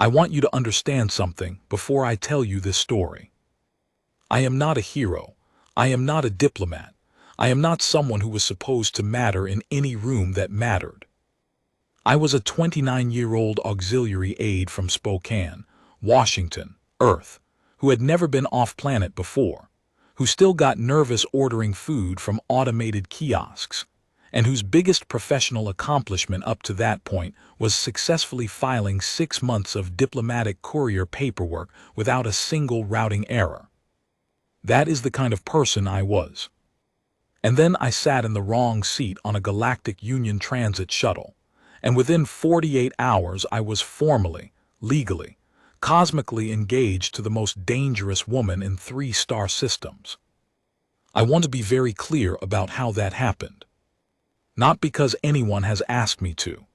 I want you to understand something before I tell you this story. I am not a hero. I am not a diplomat. I am not someone who was supposed to matter in any room that mattered. I was a 29-year-old auxiliary aide from Spokane, Washington, Earth, who had never been off-planet before, who still got nervous ordering food from automated kiosks, and whose biggest professional accomplishment up to that point was successfully filing 6 months of diplomatic courier paperwork without a single routing error. That is the kind of person I was. And then I sat in the wrong seat on a Galactic Union Transit shuttle, and within 48 hours I was formally, legally, cosmically engaged to the most dangerous woman in 3-star systems. I want to be very clear about how that happened. Not because anyone has asked me to,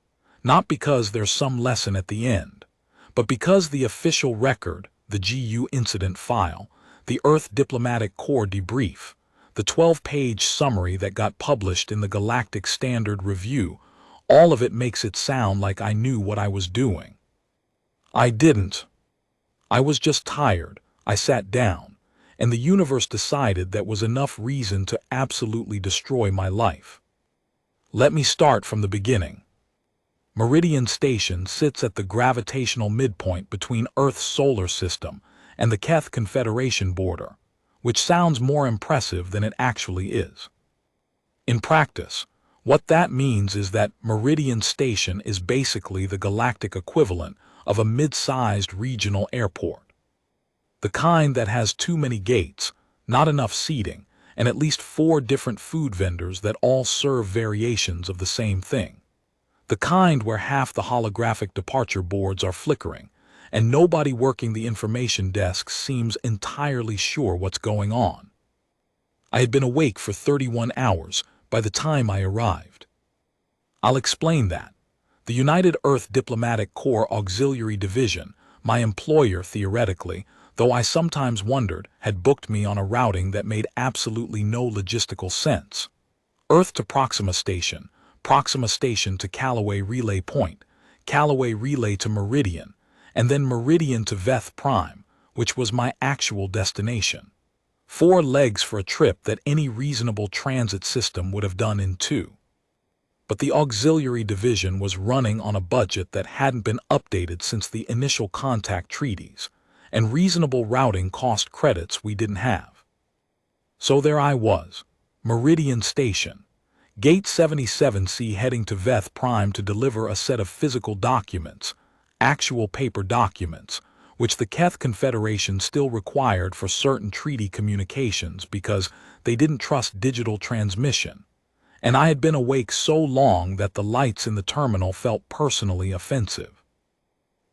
not because there's some lesson at the end, but because the official record, the GU incident file, the Earth Diplomatic Corps debrief, the 12-page summary that got published in the Galactic Standard Review, all of it makes it sound like I knew what I was doing. I didn't. I was just tired. I sat down, and the universe decided that was enough reason to absolutely destroy my life. Let me start from the beginning. Meridian Station sits at the gravitational midpoint between Earth's solar system and the Keth Confederation border, which sounds more impressive than it actually is. In practice, what that means is that Meridian Station is basically the galactic equivalent of a mid-sized regional airport. The kind that has too many gates, not enough seating, and at least 4 different food vendors that all serve variations of the same thing. The kind where half the holographic departure boards are flickering, and nobody working the information desk seems entirely sure what's going on. I had been awake for 31 hours by the time I arrived. I'll explain that. The United Earth Diplomatic Corps Auxiliary Division, my employer theoretically, though I sometimes wondered, had booked me on a routing that made absolutely no logistical sense. Earth to Proxima Station to Callaway Relay Point, Callaway Relay to Meridian, and then Meridian to Veth Prime, which was my actual destination. 4 legs for a trip that any reasonable transit system would have done in 2. But the auxiliary division was running on a budget that hadn't been updated since the initial contact treaties, and reasonable routing cost credits we didn't have. So there I was, Meridian Station, Gate 77C, heading to Veth Prime to deliver a set of physical documents, actual paper documents, which the Keth Confederation still required for certain treaty communications because they didn't trust digital transmission, and I had been awake so long that the lights in the terminal felt personally offensive.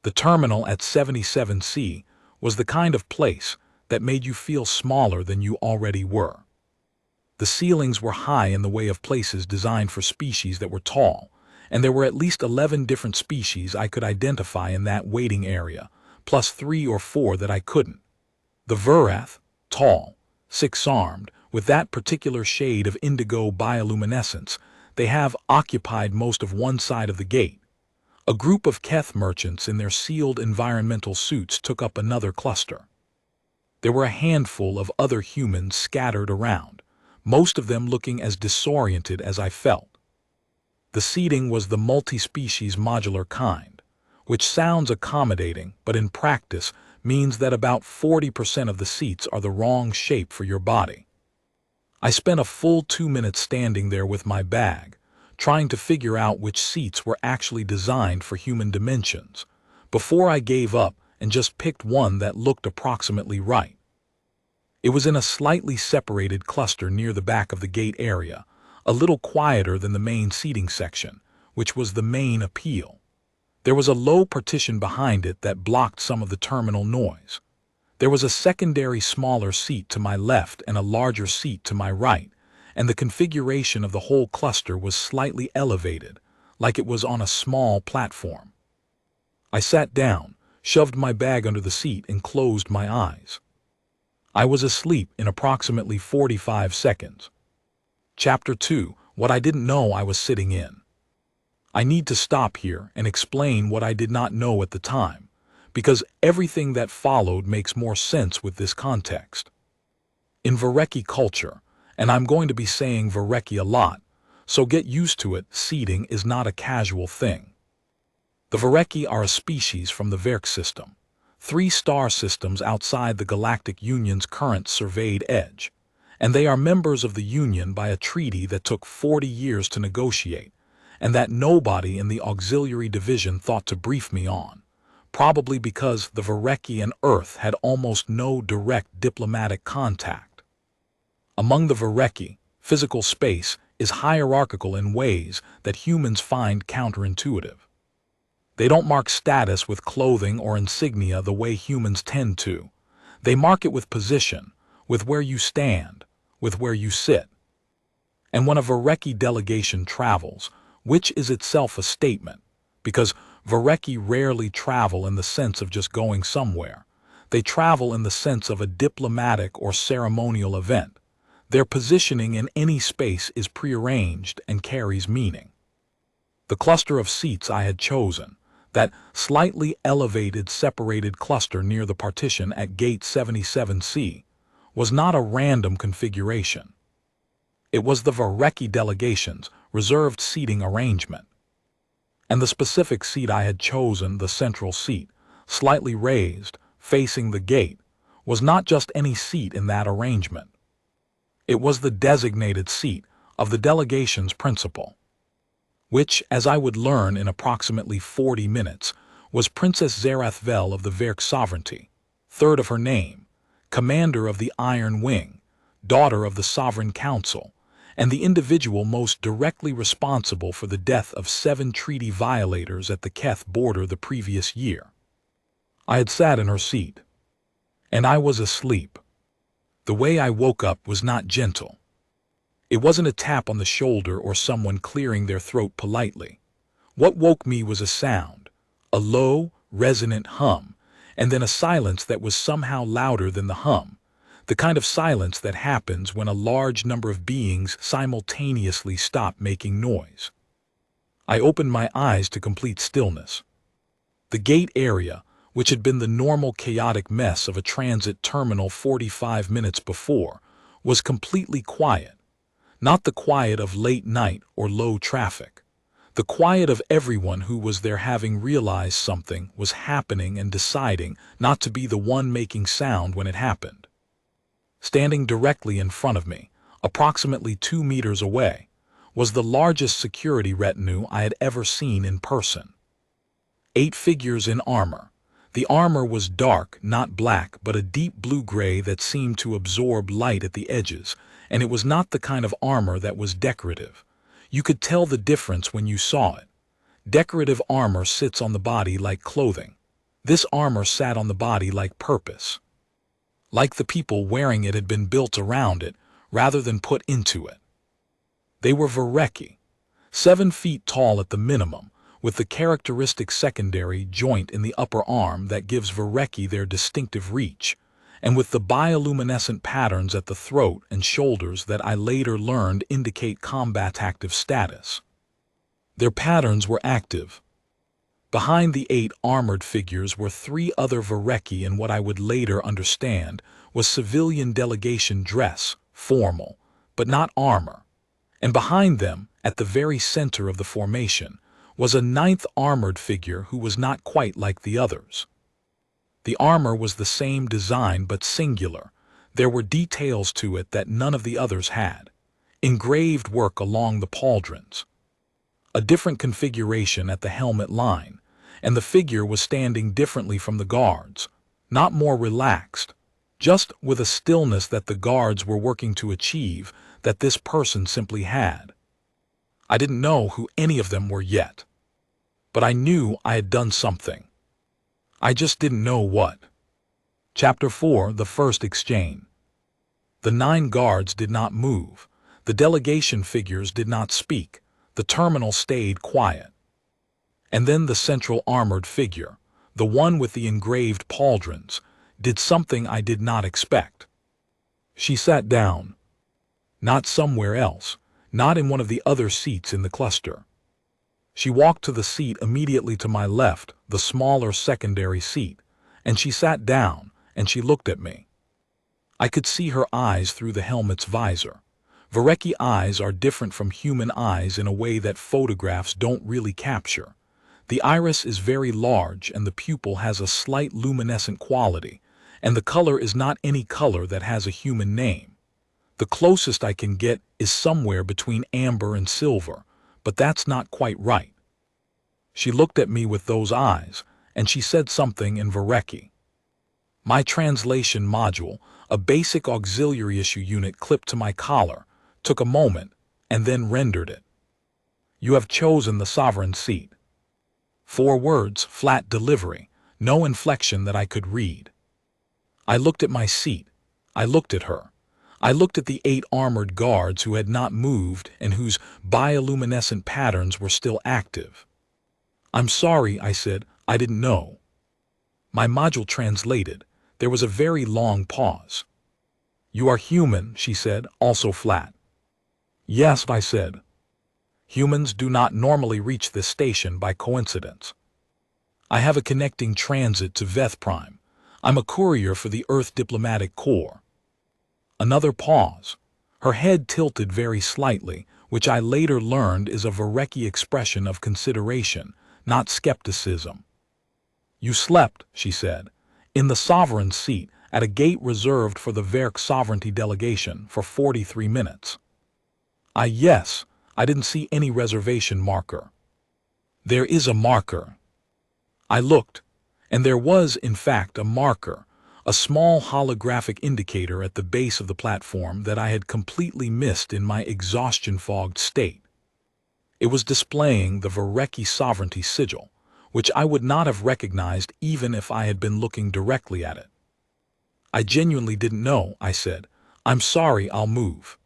The terminal at 77C was the kind of place that made you feel smaller than you already were. The ceilings were high in the way of places designed for species that were tall, and there were at least 11 different species I could identify in that waiting area, plus 3 or 4 that I couldn't. The Verath, tall, 6-armed, with that particular shade of indigo bioluminescence, they have occupied most of one side of the gate. A group of Keth merchants in their sealed environmental suits took up another cluster. There were a handful of other humans scattered around, most of them looking as disoriented as I felt. The seating was the multi-species modular kind, which sounds accommodating, but in practice means that about 40% of the seats are the wrong shape for your body. I spent a full 2 minutes standing there with my bag, trying to figure out which seats were actually designed for human dimensions, before I gave up and just picked one that looked approximately right. It was in a slightly separated cluster near the back of the gate area, a little quieter than the main seating section, which was the main appeal. There was a low partition behind it that blocked some of the terminal noise. There was a secondary smaller seat to my left and a larger seat to my right, and the configuration of the whole cluster was slightly elevated, like it was on a small platform. I sat down, shoved my bag under the seat, and closed my eyes. I was asleep in approximately 45 seconds. Chapter 2: What I Didn't Know I Was Sitting In. I need to stop here and explain what I did not know at the time, because everything that followed makes more sense with this context. In Varecki culture, and I'm going to be saying Varecki a lot, so get used to it, seeding is not a casual thing. The Varecki are a species from the Verk system, 3 star systems outside the Galactic Union's current surveyed edge, and they are members of the Union by a treaty that took 40 years to negotiate, and that nobody in the Auxiliary Division thought to brief me on, probably because the Varecki and Earth had almost no direct diplomatic contact. Among the Varecki, physical space is hierarchical in ways that humans find counterintuitive. They don't mark status with clothing or insignia the way humans tend to. They mark it with position, with where you stand, with where you sit. And when a Varecki delegation travels, which is itself a statement, because Varecki rarely travel in the sense of just going somewhere, they travel in the sense of a diplomatic or ceremonial event. Their positioning in any space is prearranged and carries meaning. The cluster of seats I had chosen, that slightly elevated separated cluster near the partition at Gate 77C, was not a random configuration. It was the Varecki delegation's reserved seating arrangement. And the specific seat I had chosen, the central seat, slightly raised, facing the gate, was not just any seat in that arrangement. It was the designated seat of the delegation's principal, which, as I would learn in approximately 40 minutes, was Princess Zarathvel of the Verk Sovereignty, 3rd of her name, commander of the Iron Wing, daughter of the Sovereign Council, and the individual most directly responsible for the death of 7 treaty violators at the Keth border the previous year. I had sat in her seat, and I was asleep. The way I woke up was not gentle. It wasn't a tap on the shoulder or someone clearing their throat politely. What woke me was a sound, a low, resonant hum, and then a silence that was somehow louder than the hum, the kind of silence that happens when a large number of beings simultaneously stop making noise. I opened my eyes to complete stillness. The gate area, which had been the normal chaotic mess of a transit terminal 45 minutes before, was completely quiet. Not the quiet of late night or low traffic. The quiet of everyone who was there having realized something was happening and deciding not to be the one making sound when it happened. Standing directly in front of me, approximately 2 meters away, was the largest security retinue I had ever seen in person. 8 figures in armor. The armor was dark, not black, but a deep blue-gray that seemed to absorb light at the edges, and it was not the kind of armor that was decorative. You could tell the difference when you saw it. Decorative armor sits on the body like clothing. This armor sat on the body like purpose. Like the people wearing it had been built around it, rather than put into it. They were Varecki, 7 feet tall at the minimum, with the characteristic secondary joint in the upper arm that gives Varecki their distinctive reach, and with the bioluminescent patterns at the throat and shoulders that I later learned indicate combat active status. Their patterns were active. Behind the 8 armored figures were 3 other Varecki in what I would later understand was civilian delegation dress, formal, but not armor. And behind them, at the very center of the formation, was a 9th armored figure who was not quite like the others. The armor was the same design but singular. There were details to it that none of the others had. Engraved work along the pauldrons. A different configuration at the helmet line, and the figure was standing differently from the guards, not more relaxed, just with a stillness that the guards were working to achieve that this person simply had. I didn't know who any of them were yet, but I knew I had done something. I just didn't know what. Chapter 4, The First Exchange. The 9 guards did not move. The delegation figures did not speak. The terminal stayed quiet. And then the central armored figure, the one with the engraved pauldrons, did something I did not expect. She sat down. Not somewhere else, not in one of the other seats in the cluster. She walked to the seat immediately to my left, the smaller secondary seat, And she sat down, and she looked at me. I could see her eyes through the helmet's visor. Vereki eyes are different from human eyes in a way that photographs don't really capture. The iris is very large and the pupil has a slight luminescent quality, and the color is not any color that has a human name. The closest I can get is somewhere between amber and silver, but that's not quite right. She looked at me with those eyes, and she said something in Vereki. My translation module, a basic auxiliary issue unit clipped to my collar, took a moment, and then rendered it. You have chosen the sovereign seat. 4 words, flat delivery, no inflection that I could read. I looked at my seat. I looked at her. I looked at the 8 armored guards who had not moved and whose bioluminescent patterns were still active. I'm sorry, I said, I didn't know. My module translated. There was a very long pause. You are human, she said, also flat. Yes, I said. Humans do not normally reach this station by coincidence. I have a connecting transit to Veth Prime. I'm a courier for the Earth Diplomatic Corps. Another pause. Her head tilted very slightly, which I later learned is a Vereki expression of consideration, not skepticism. You slept, she said, in the sovereign seat at a gate reserved for the Verk sovereignty delegation for 43 minutes. Yes, I didn't see any reservation marker. There is a marker. I looked, and there was, in fact, a marker, a small holographic indicator at the base of the platform that I had completely missed in my exhaustion-fogged state. It was displaying the Vereki sovereignty sigil, which I would not have recognized even if I had been looking directly at it. I genuinely didn't know, I said. I'm sorry, I'll move.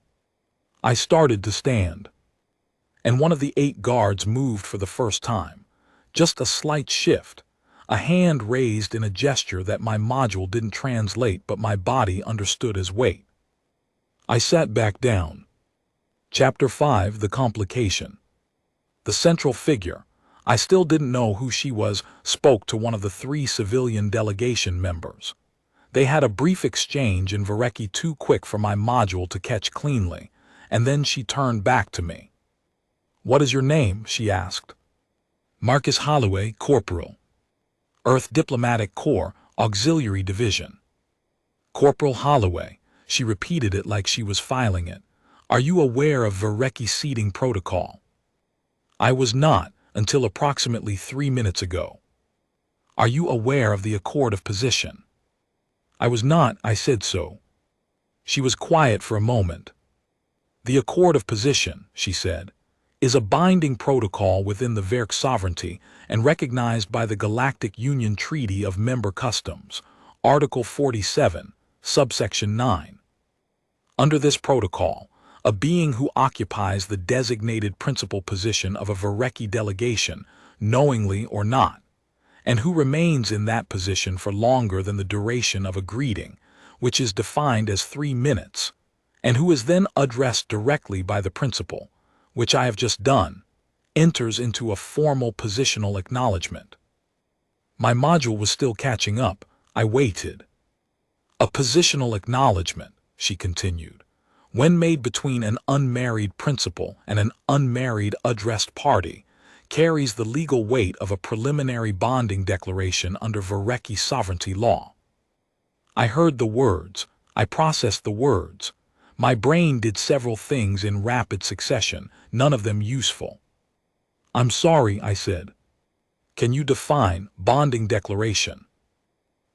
I started to stand. And one of the 8 guards moved for the first time. Just a slight shift. A hand raised in a gesture that my module didn't translate but my body understood as weight. I sat back down. Chapter 5, The Complication. The central figure, I still didn't know who she was, spoke to one of the 3 civilian delegation members. They had a brief exchange in Vereki too quick for my module to catch cleanly, and then she turned back to me. What is your name? She asked. Marcus Holloway, Corporal. Earth Diplomatic Corps, Auxiliary Division. Corporal Holloway, she repeated it like she was filing it. Are you aware of Vereki seating protocol? I was not, until approximately 3 minutes ago. Are you aware of the accord of position? I was not, I said so. She was quiet for a moment. The accord of position, she said, is a binding protocol within the Verk sovereignty and recognized by the Galactic Union Treaty of Member Customs, Article 47, subsection 9. Under this protocol, a being who occupies the designated principal position of a Vereki delegation, knowingly or not, and who remains in that position for longer than the duration of a greeting, which is defined as 3 minutes, and who is then addressed directly by the principal, which I have just done, enters into a formal positional acknowledgement. My module was still catching up. I waited. A positional acknowledgement, she continued, when made between an unmarried principal and an unmarried addressed party, carries the legal weight of a preliminary bonding declaration under Vereki sovereignty law. I heard the words. I processed the words. My brain did several things in rapid succession, none of them useful. I'm sorry, I said. Can you define bonding declaration?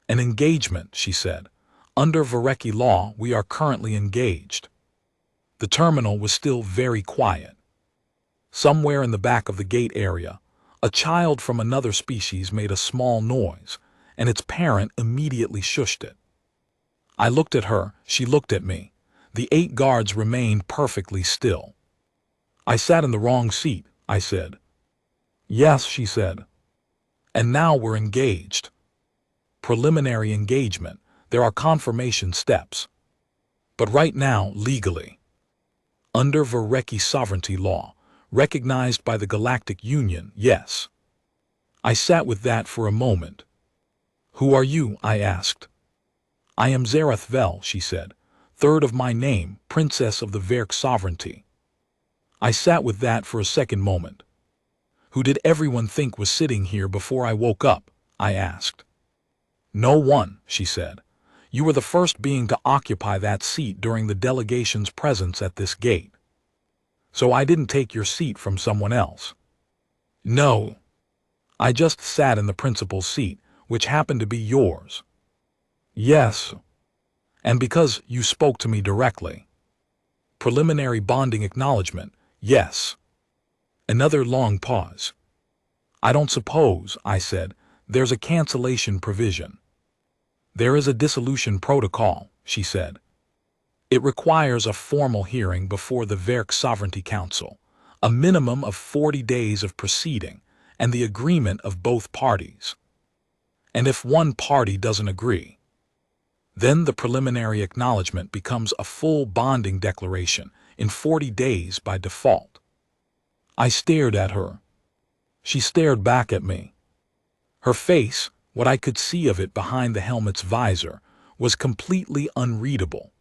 An engagement, she said. Under Vereki law, we are currently engaged. The terminal was still very quiet. Somewhere in the back of the gate area, a child from another species made a small noise, and its parent immediately shushed it. I looked at her, she looked at me. The 8 guards remained perfectly still. I sat in the wrong seat, I said. Yes, she said. And now we're engaged. Preliminary engagement. There are confirmation steps. But right now, legally, under Vereki sovereignty law, recognized by the Galactic Union, yes. I sat with that for a moment. "Who are you?" I asked. "I am Zareth Vel," she said, "third of my name, Princess of the Verk Sovereignty." I sat with that for a second moment. "Who did everyone think was sitting here before I woke up?" I asked. "No one," she said. "You were the first being to occupy that seat during the delegation's presence at this gate. So I didn't take your seat from someone else." "No. I just sat in the principal's seat, which happened to be yours." "Yes. And because you spoke to me directly." "Preliminary bonding acknowledgement, yes." Another long pause. "I don't suppose," I said, "there's a cancellation provision." "There is a dissolution protocol," she said. "It requires a formal hearing before the Verk Sovereignty Council, a minimum of 40 days of proceeding, and the agreement of both parties. And if one party doesn't agree, then the preliminary acknowledgement becomes a full bonding declaration in 40 days by default." I stared at her. She stared back at me. Her face, what I could see of it behind the helmet's visor, was completely unreadable.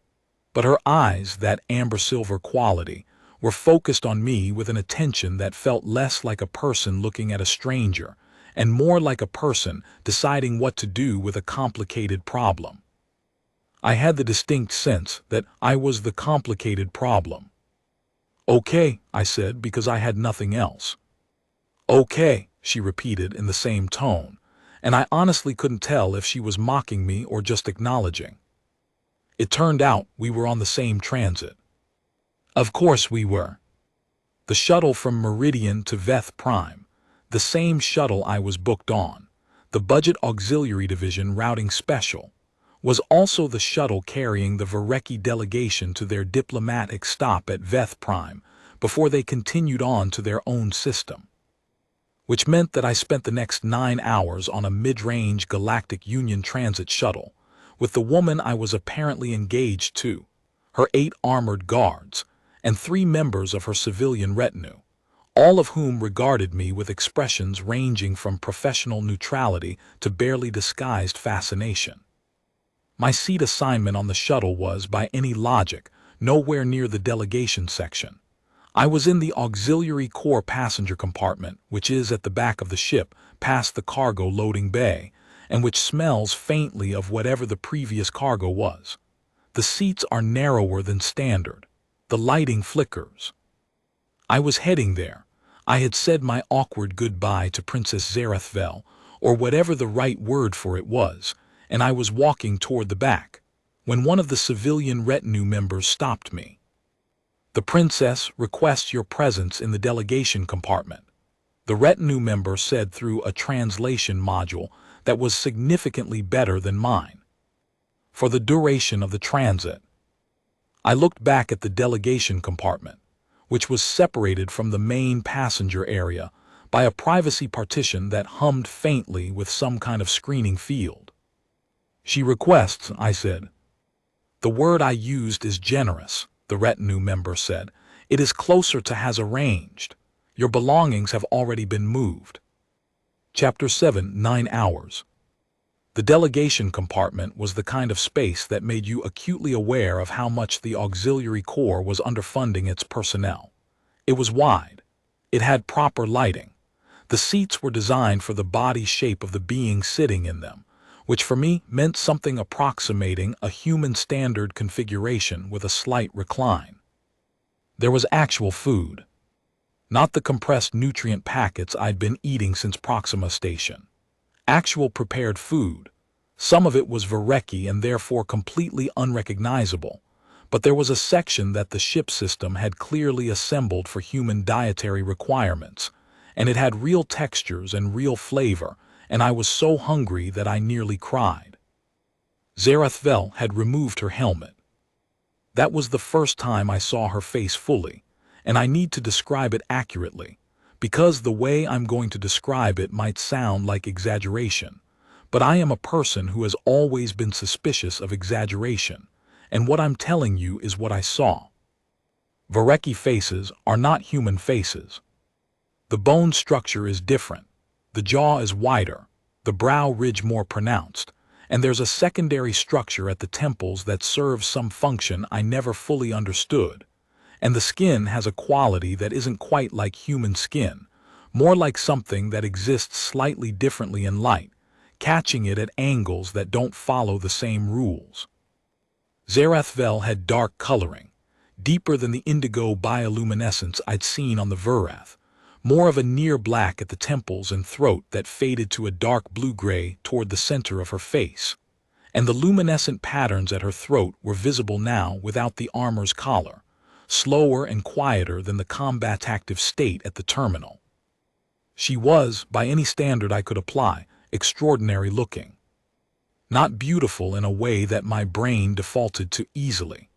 But her eyes, that amber-silver quality, were focused on me with an attention that felt less like a person looking at a stranger and more like a person deciding what to do with a complicated problem. I had the distinct sense that I was the complicated problem. "Okay," I said, because I had nothing else. "Okay," she repeated in the same tone, and I honestly couldn't tell if she was mocking me or just acknowledging. It turned out we were on the same transit. Of course we were. The shuttle from Meridian to Veth Prime, the same shuttle I was booked on, the Budget Auxiliary Division Routing Special, was also the shuttle carrying the Vereki delegation to their diplomatic stop at Veth Prime before they continued on to their own system. Which meant that I spent the next 9 hours on a mid-range Galactic Union transit shuttle with the woman I was apparently engaged to, her 8 armored guards, and 3 members of her civilian retinue, all of whom regarded me with expressions ranging from professional neutrality to barely disguised fascination. My seat assignment on the shuttle was, by any logic, nowhere near the delegation section. I was in the auxiliary core passenger compartment, which is at the back of the ship, past the cargo loading bay, and which smells faintly of whatever the previous cargo was. The seats are narrower than standard. The lighting flickers. I was heading there. I had said my awkward goodbye to Princess Zareth Vel, or whatever the right word for it was, and I was walking toward the back, when one of the civilian retinue members stopped me. "The princess requests your presence in the delegation compartment," the retinue member said through a translation module that was significantly better than mine. "For the duration of the transit." I looked back at the delegation compartment, which was separated from the main passenger area by a privacy partition that hummed faintly with some kind of screening field. "She requests," I said. "The word I used is generous," the retinue member said. "It is closer to has arranged. Your belongings have already been moved." Chapter 7, 9 hours. The delegation compartment was the kind of space that made you acutely aware of how much the auxiliary corps was underfunding its personnel. It was wide. It had proper lighting. The seats were designed for the body shape of the being sitting in them, which for me meant something approximating a human standard configuration with a slight recline. There was actual food. Not the compressed nutrient packets I'd been eating since Proxima Station. Actual prepared food. Some of it was Vereki and therefore completely unrecognizable, but there was a section that the ship system had clearly assembled for human dietary requirements, and it had real textures and real flavor, and I was so hungry that I nearly cried. Zareth Vel had removed her helmet. That was the first time I saw her face fully, and I need to describe it accurately, because the way I'm going to describe it might sound like exaggeration, but I am a person who has always been suspicious of exaggeration, and what I'm telling you is what I saw. Vereki faces are not human faces. The bone structure is different. The jaw is wider, the brow ridge more pronounced, and there's a secondary structure at the temples that serves some function I never fully understood. And the skin has a quality that isn't quite like human skin, more like something that exists slightly differently in light, catching it at angles that don't follow the same rules. Zarathvel had dark coloring, deeper than the indigo bioluminescence I'd seen on the Verath, more of a near black at the temples and throat that faded to a dark blue-gray toward the center of her face. And the luminescent patterns at her throat were visible now without the armor's collar, slower and quieter than the combat-active state at the terminal. She was, by any standard I could apply, extraordinary looking. Not beautiful in a way that my brain defaulted to easily,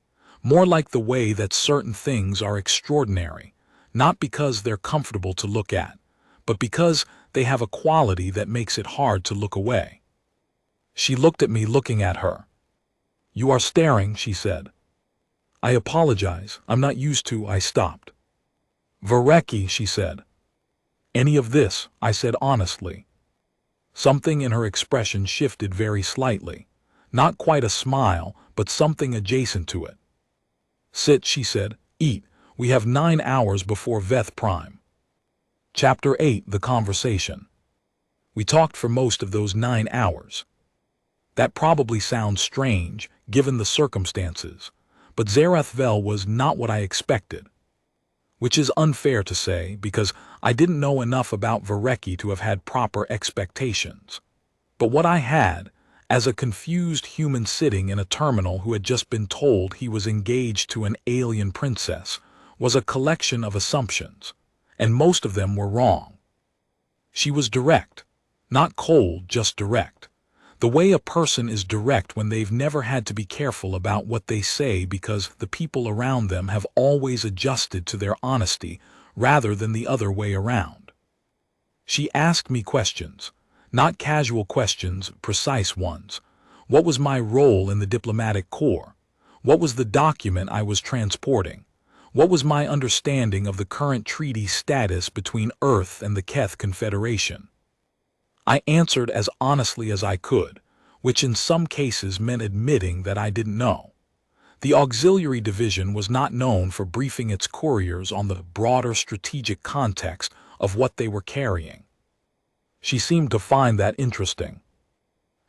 more like the way that certain things are extraordinary, not because they're comfortable to look at, but because they have a quality that makes it hard to look away. She looked at me looking at her. "You are staring," she said. "I apologize, I'm not used to," I stopped. "Vereki," she said. "Any of this," I said honestly. Something in her expression shifted very slightly. Not quite a smile, but something adjacent to it. "Sit," she said. "Eat. We have 9 hours before Veth Prime." Chapter 8: The Conversation. We talked for most of those 9 hours. That probably sounds strange, given the circumstances, but Zarathvel was not what I expected. Which is unfair to say, because I didn't know enough about Vereki to have had proper expectations. But what I had, as a confused human sitting in a terminal who had just been told he was engaged to an alien princess, was a collection of assumptions, and most of them were wrong. She was direct. Not cold, just direct. The way a person is direct when they've never had to be careful about what they say because the people around them have always adjusted to their honesty rather than the other way around. She asked me questions, not casual questions, precise ones. What was my role in the diplomatic corps? What was the document I was transporting? What was my understanding of the current treaty status between Earth and the Keth Confederation? I answered as honestly as I could, which in some cases meant admitting that I didn't know. The auxiliary division was not known for briefing its couriers on the broader strategic context of what they were carrying. She seemed to find that interesting.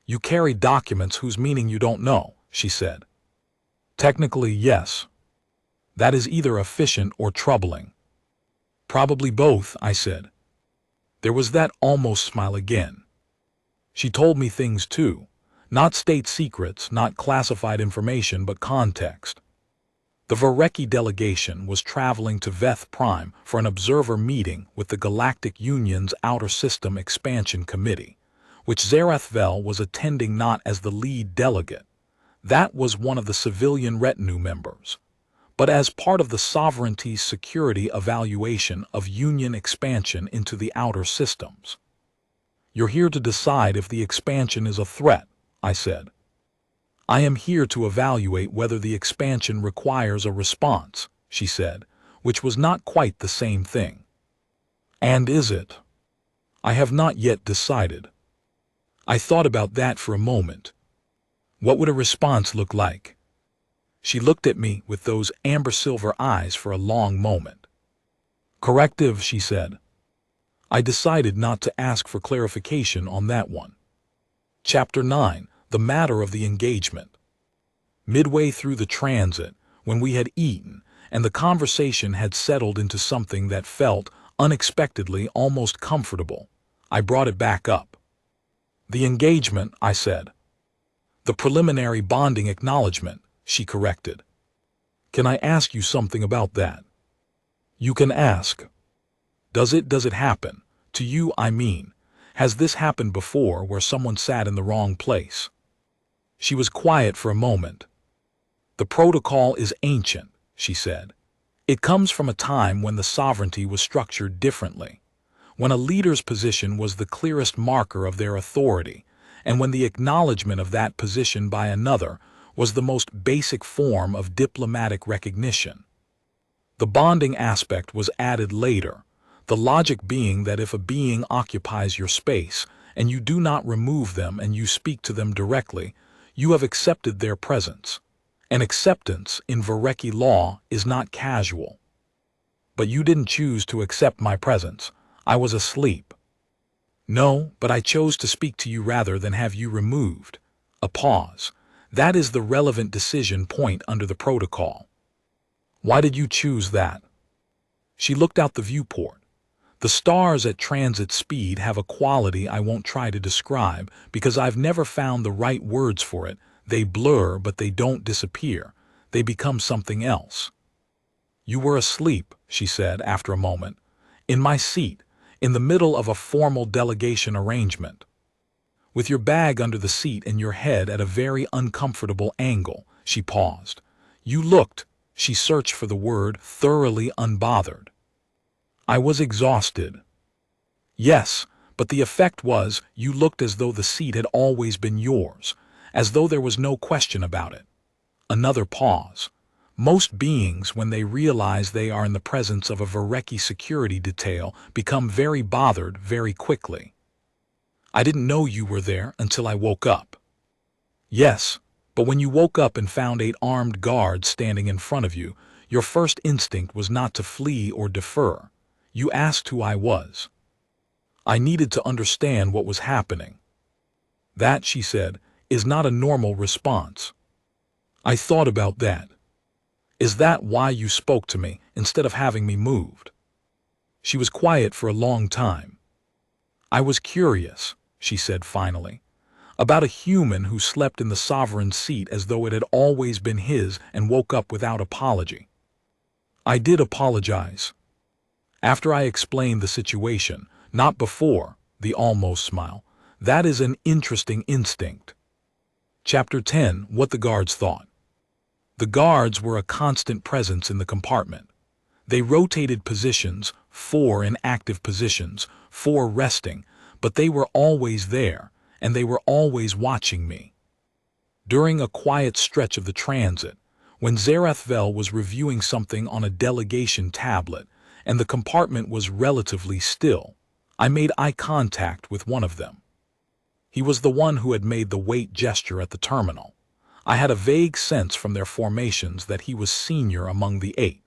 "You carry documents whose meaning you don't know," she said. "Technically, yes. That is either efficient or troubling." "Probably both," I said. There was that almost smile again. She told me things too. Not state secrets, not classified information, but context. The Vereki delegation was traveling to Veth Prime for an observer meeting with the Galactic Union's Outer System Expansion Committee, which Zarathvel was attending not as the lead delegate. That was one of the civilian retinue members, but as part of the sovereignty's security evaluation of Union expansion into the outer systems. "You're here to decide if the expansion is a threat," I said. "I am here to evaluate whether the expansion requires a response," she said, which was not quite the same thing. "And is it?" "I have not yet decided." I thought about that for a moment. What would a response look like? She looked at me with those amber-silver eyes for a long moment. "Corrective," she said. I decided not to ask for clarification on that one. Chapter 9: The Matter of the Engagement. Midway through the transit, when we had eaten, and the conversation had settled into something that felt, unexpectedly, almost comfortable, I brought it back up. "The engagement," I said. "The preliminary bonding acknowledgement," she corrected. "Can I ask you something about that?" "You can ask." Does it happen? To you, I mean. Has this happened before where someone sat in the wrong place? She was quiet for a moment. "The protocol is ancient," she said. "It comes from a time when the sovereignty was structured differently, when a leader's position was the clearest marker of their authority, and when the acknowledgement of that position by another was the most basic form of diplomatic recognition. The bonding aspect was added later, the logic being that if a being occupies your space and you do not remove them and you speak to them directly, you have accepted their presence. And acceptance in Vereki law is not casual. But you didn't choose to accept my presence. I was asleep. No, but I chose to speak to you rather than have you removed. A pause. That is the relevant decision point under the protocol. Why did you choose that? She looked out the viewport. The stars at transit speed have a quality I won't try to describe because I've never found the right words for it. They blur, but they don't disappear. They become something else. You were asleep, she said after a moment, in my seat, in the middle of a formal delegation arrangement. With your bag under the seat and your head at a very uncomfortable angle, she paused. You looked, she searched for the word, thoroughly unbothered. I was exhausted. Yes, but the effect was you looked as though the seat had always been yours, as though there was no question about it. Another pause. Most beings, when they realize they are in the presence of a Vereki security detail, become very bothered very quickly. I didn't know you were there until I woke up. Yes, but when you woke up and found 8 armed guards standing in front of you, your first instinct was not to flee or defer. You asked who I was. I needed to understand what was happening. That, she said, is not a normal response. I thought about that. Is that why you spoke to me instead of having me moved? She was quiet for a long time. I was curious, she said finally, about a human who slept in the sovereign seat as though it had always been his and woke up without apology. I did apologize. After I explained the situation, not before, the almost smile. That is an interesting instinct. Chapter 10. What the guards thought. The guards were a constant presence in the compartment. They rotated positions, 4 in active positions, 4 resting, but they were always there, and they were always watching me. During a quiet stretch of the transit, when Zerathvel was reviewing something on a delegation tablet, and the compartment was relatively still, I made eye contact with one of them. He was the one who had made the wait gesture at the terminal. I had a vague sense from their formations that he was senior among the 8.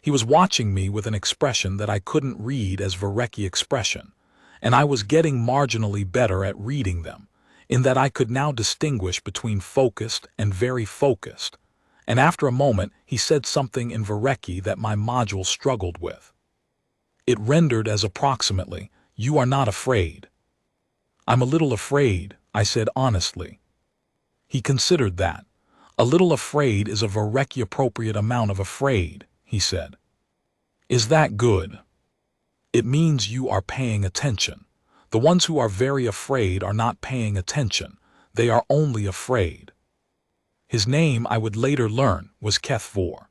He was watching me with an expression that I couldn't read as Vereki expression, and I was getting marginally better at reading them, in that I could now distinguish between focused and very focused. And after a moment, he said something in Vereki that my module struggled with. It rendered as approximately, "You are not afraid." "I'm a little afraid," I said honestly. He considered that. "A little afraid is a Vereki-appropriate amount of afraid," he said. "Is that good?" "It means you are paying attention. The ones who are very afraid are not paying attention. They are only afraid." His name, I would later learn, was Kethvor.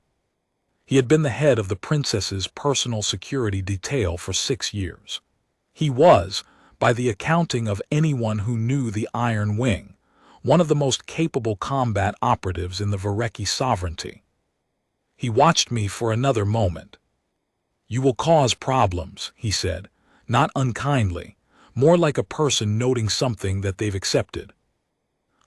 He had been the head of the princess's personal security detail for 6 years. He was, by the accounting of anyone who knew the Iron Wing, one of the most capable combat operatives in the Vereki sovereignty. He watched me for another moment. "You will cause problems," he said, not unkindly, more like a person noting something that they've accepted.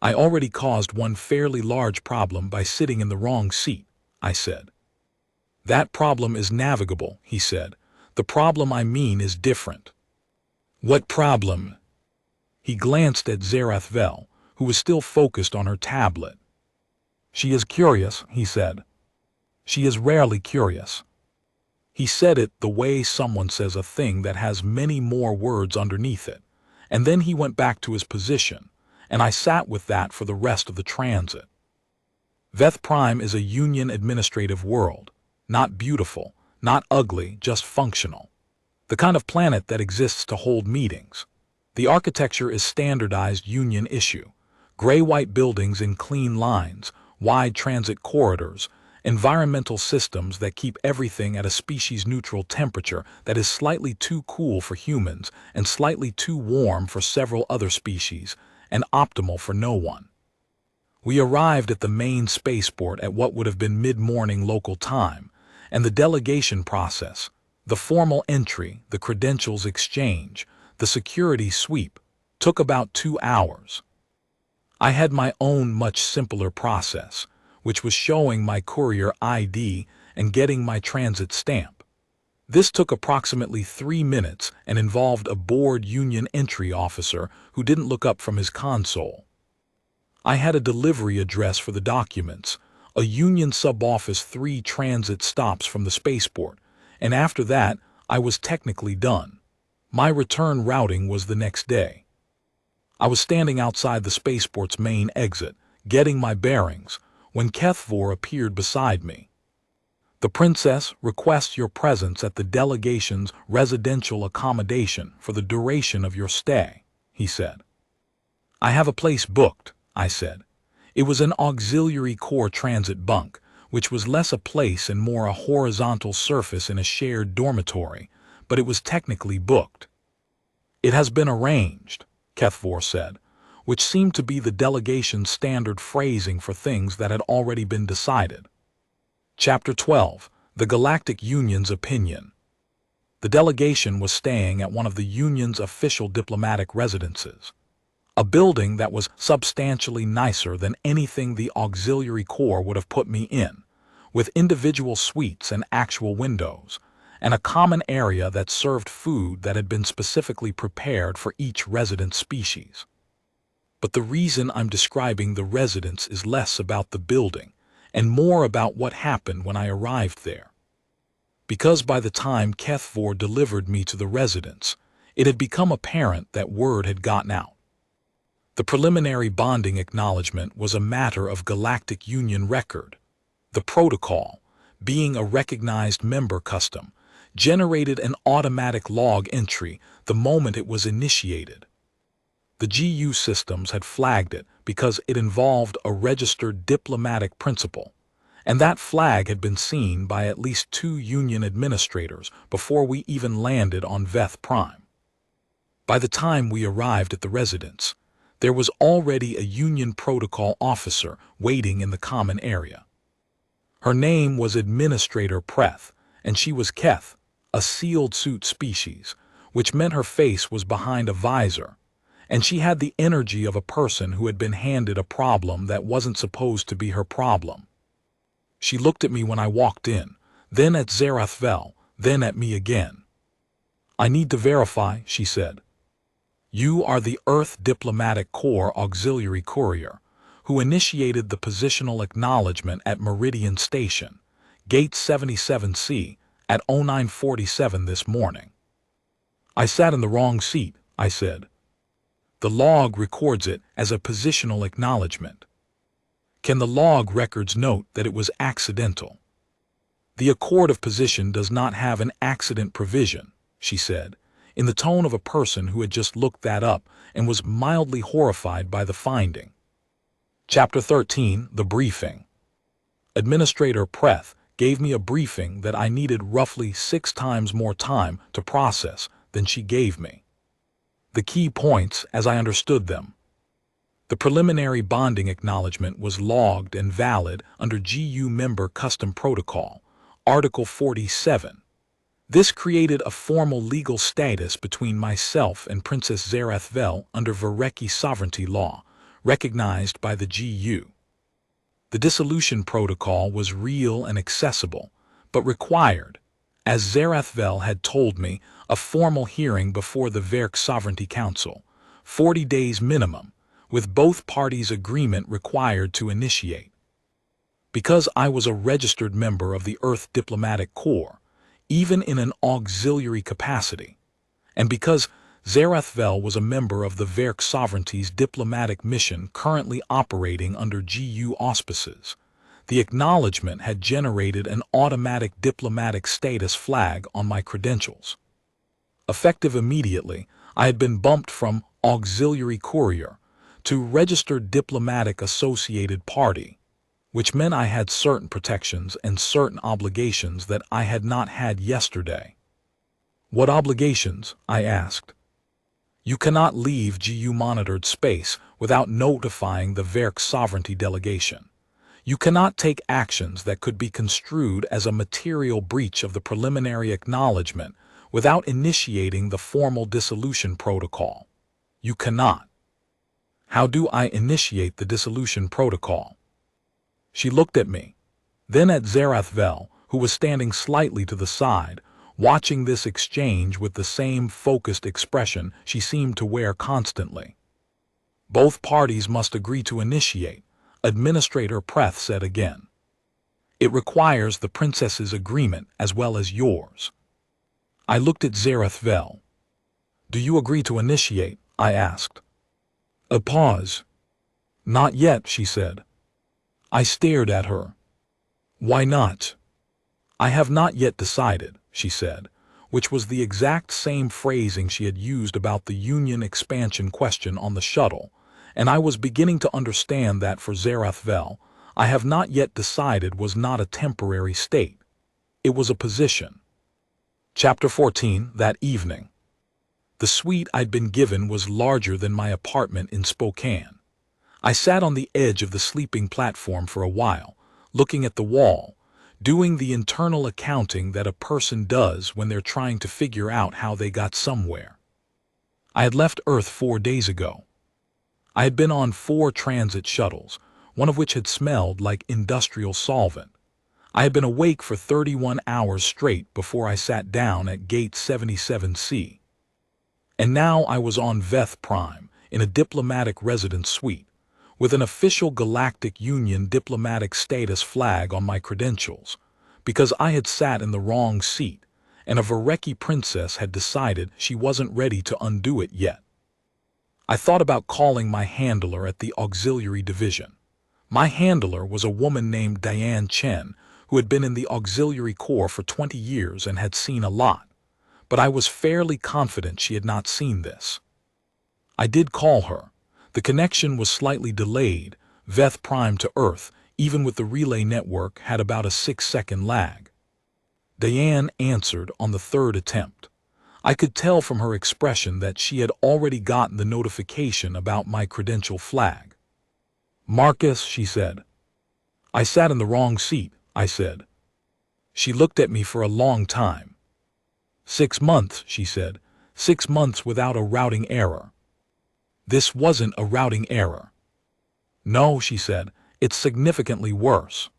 "I already caused one fairly large problem by sitting in the wrong seat," I said. "That problem is navigable," he said. "The problem I mean is different." "What problem?" He glanced at Zerathvel, who was still focused on her tablet. "She is curious," he said. "She is rarely curious." He said it the way someone says a thing that has many more words underneath it, and then he went back to his position, and I sat with that for the rest of the transit. Veth Prime is a union administrative world, not beautiful, not ugly, just functional. The kind of planet that exists to hold meetings. The architecture is standardized union issue. Gray-white buildings in clean lines, wide transit corridors, environmental systems that keep everything at a species-neutral temperature that is slightly too cool for humans and slightly too warm for several other species, and optimal for no one. We arrived at the main spaceport at what would have been mid-morning local time, and the delegation process, the formal entry, the credentials exchange, the security sweep, Took about 2 hours. I had my own much simpler process, which was showing my courier ID and getting my transit stamp. This took approximately 3 minutes and involved a bored union entry officer who didn't look up from his console. I had a delivery address for the documents, a union sub-office 3 transit stops from the spaceport, and after that, I was technically done. My return routing was the next day. I was standing outside the spaceport's main exit, getting my bearings, when Kethvor appeared beside me. "The princess requests your presence at the delegation's residential accommodation for the duration of your stay," he said. "I have a place booked," I said. It was an auxiliary corps transit bunk, which was less a place and more a horizontal surface in a shared dormitory, but it was technically booked. "It has been arranged," Kethvor said, which seemed to be the delegation's standard phrasing for things that had already been decided. Chapter 12. The Galactic Union's Opinion. The delegation was staying at one of the Union's official diplomatic residences, a building that was substantially nicer than anything the Auxiliary Corps would have put me in, with individual suites and actual windows, and a common area that served food that had been specifically prepared for each resident species. But the reason I'm describing the residence is less about the building and more about what happened when I arrived there. Because by the time Kethvor delivered me to the residence, it had become apparent that word had gotten out. The preliminary bonding acknowledgement was a matter of Galactic Union record. The protocol, being a recognized member custom, generated an automatic log entry the moment it was initiated. The GU systems had flagged it because it involved a registered diplomatic principal, and that flag had been seen by at least 2 Union administrators before we even landed on Veth Prime. By the time we arrived at the residence, there was already a Union protocol officer waiting in the common area. Her name was Administrator Preth, and she was Keth, a sealed suit species, which meant her face was behind a visor, and she had the energy of a person who had been handed a problem that wasn't supposed to be her problem. She looked at me when I walked in, then at Zarathvel, then at me again. "I need to verify," she said. "You are the Earth Diplomatic Corps Auxiliary Courier, who initiated the positional acknowledgement at Meridian Station, Gate 77C, at 0947 this morning." "I sat in the wrong seat," I said. "The log records it as a positional acknowledgement." "Can the log records note that it was accidental?" "The Accord of Position does not have an accident provision," she said, in the tone of a person who had just looked that up and was mildly horrified by the finding. Chapter 13. The Briefing. Administrator Preth gave me a briefing that I needed roughly 6 times more time to process than she gave me. The key points, as I understood them: the preliminary bonding acknowledgement was logged and valid under GU Member Custom Protocol, Article 47. This created a formal legal status between myself and Princess Zarathvel under Vereki sovereignty law, recognized by the GU. The dissolution protocol was real and accessible, but required, as Zarathvel had told me, a formal hearing before the Verk Sovereignty Council, 40 days minimum, with both parties' agreement required to initiate. Because I was a registered member of the Earth Diplomatic Corps, even in an auxiliary capacity, and because Zarathvel was a member of the Verk Sovereignty's diplomatic mission currently operating under GU auspices, the acknowledgement had generated an automatic diplomatic status flag on my credentials. Effective immediately, I had been bumped from auxiliary courier to registered diplomatic associated party, which meant I had certain protections and certain obligations that I had not had yesterday. "What obligations?" I asked. "You cannot leave GU-monitored space without notifying the Verk Sovereignty delegation. You cannot take actions that could be construed as a material breach of the preliminary acknowledgement without initiating the formal dissolution protocol. You cannot. How do I initiate the dissolution protocol? She looked at me, then at Zarathvel, who was standing slightly to the side, watching this exchange with the same focused expression she seemed to wear constantly. Both parties must agree to initiate, Administrator Preth said again. It requires the princess's agreement as well as yours. I looked at Zarathvel. Do you agree to initiate? I asked. A pause. Not yet, she said. I stared at her. Why not? I have not yet decided, she said, which was the exact same phrasing she had used about the Union expansion question on the shuttle, and I was beginning to understand that for Zarathvel, I have not yet decided was not a temporary state. It was a position. Chapter 14, that evening. The suite I'd been given was larger than my apartment in Spokane. I sat on the edge of the sleeping platform for a while, looking at the wall, doing the internal accounting that a person does when they're trying to figure out how they got somewhere. I had left Earth 4 days ago. I had been on 4 transit shuttles, one of which had smelled like industrial solvent. I had been awake for 31 hours straight before I sat down at Gate 77C. And now I was on Veth Prime, in a diplomatic residence suite, with an official Galactic Union diplomatic status flag on my credentials, because I had sat in the wrong seat, and a Varecki princess had decided she wasn't ready to undo it yet. I thought about calling my handler at the auxiliary division. My handler was a woman named Diane Chen, who had been in the auxiliary corps for 20 years and had seen a lot, but I was fairly confident she had not seen this. I did call her. The connection was slightly delayed. Veth Prime to Earth, even with the relay network, had about a 6-second lag. Diane answered on the 3rd attempt. I could tell from her expression that she had already gotten the notification about my credential flag. Marcus, she said. I sat in the wrong seat, I said. She looked at me for a long time. 6 months, she said. 6 months without a routing error. This wasn't a routing error. No, she said, it's significantly worse.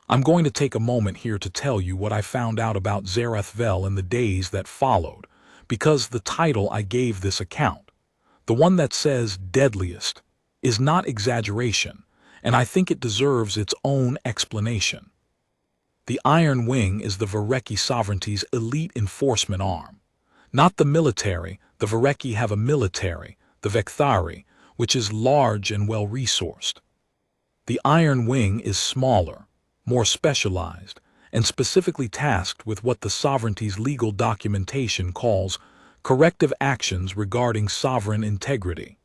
I'm going to take a moment here to tell you what I found out about Zarathvel in the days that followed, because the title I gave this account, the one that says Deadliest, is not exaggeration, and I think it deserves its own explanation. The Iron Wing is the Varecki sovereignty's elite enforcement arm. Not the military, the Varecki have a military, the Vekthari, which is large and well-resourced. The Iron Wing is smaller, more specialized, and specifically tasked with what the sovereignty's legal documentation calls corrective actions regarding sovereign integrity.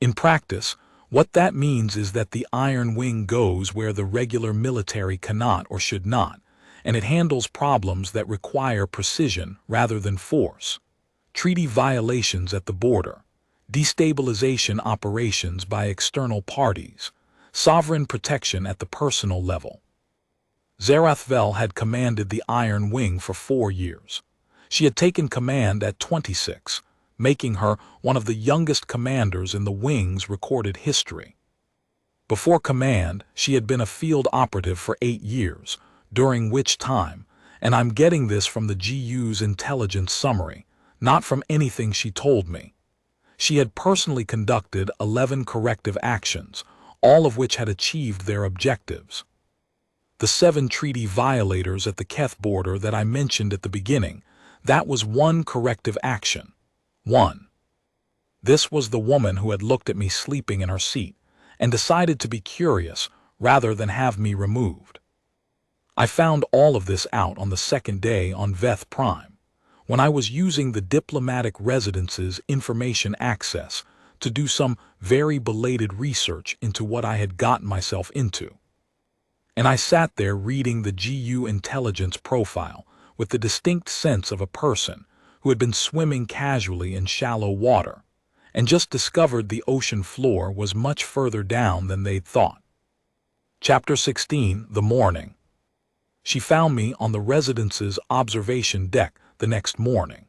In practice, what that means is that the Iron Wing goes where the regular military cannot or should not, and it handles problems that require precision rather than force. Treaty violations at the border, destabilization operations by external parties, sovereign protection at the personal level. Zarathvel had commanded the Iron Wing for 4 years. She had taken command at 26, making her one of the youngest commanders in the Wing's recorded history. Before command, she had been a field operative for 8 years, during which time, and I'm getting this from the GU's intelligence summary, not from anything she told me, she had personally conducted 11 corrective actions, all of which had achieved their objectives. The 7 treaty violators at the Keth border that I mentioned at the beginning, that was one corrective action. 1. This was the woman who had looked at me sleeping in her seat and decided to be curious rather than have me removed. I found all of this out on the 2nd day on Veth Prime, when I was using the diplomatic residence's information access to do some very belated research into what I had gotten myself into. And I sat there reading the GU intelligence profile with the distinct sense of a person who had been swimming casually in shallow water and just discovered the ocean floor was much further down than they'd thought. Chapter 16, The Morning. She found me on the residence's observation deck the next morning.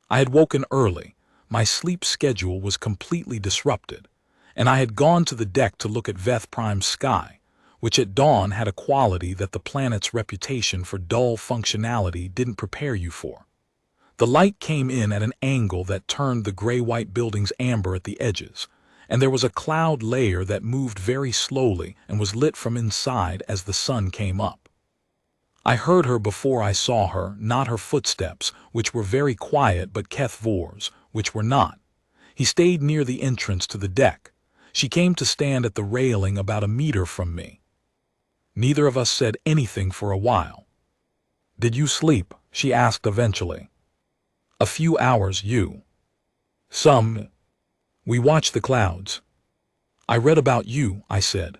I had woken early, my sleep schedule was completely disrupted, and I had gone to the deck to look at Veth Prime's sky, which at dawn had a quality that the planet's reputation for dull functionality didn't prepare you for. The light came in at an angle that turned the gray-white buildings amber at the edges, and there was a cloud layer that moved very slowly and was lit from inside as the sun came up. I heard her before I saw her, not her footsteps, which were very quiet, but Keth Vor's, which were not. He stayed near the entrance to the deck. She came to stand at the railing about a meter from me. Neither of us said anything for a while. "Did you sleep?" she asked eventually. "A few hours, you." "Some." "We watched the clouds." "I read about you," I said.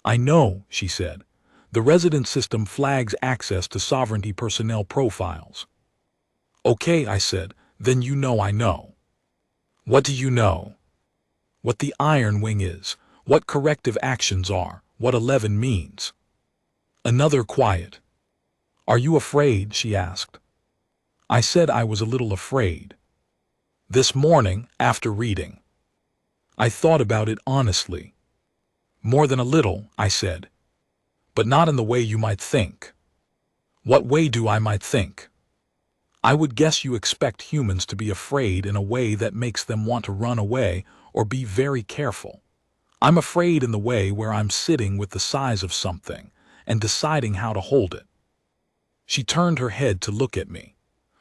"I know," she said. "The resident system flags access to sovereignty personnel profiles." "Okay," I said, "then you know I know." "What do you know?" "What the Iron Wing is, what corrective actions are, what 11 means." Another quiet. "Are you afraid?" she asked. I said I was a little afraid. "This morning, after reading." I thought about it honestly. "More than a little," I said. "But not in the way you might think." "What way do I might think?" "I would guess you expect humans to be afraid in a way that makes them want to run away or be very careful. I'm afraid in the way where I'm sitting with the size of something and deciding how to hold it." She turned her head to look at me.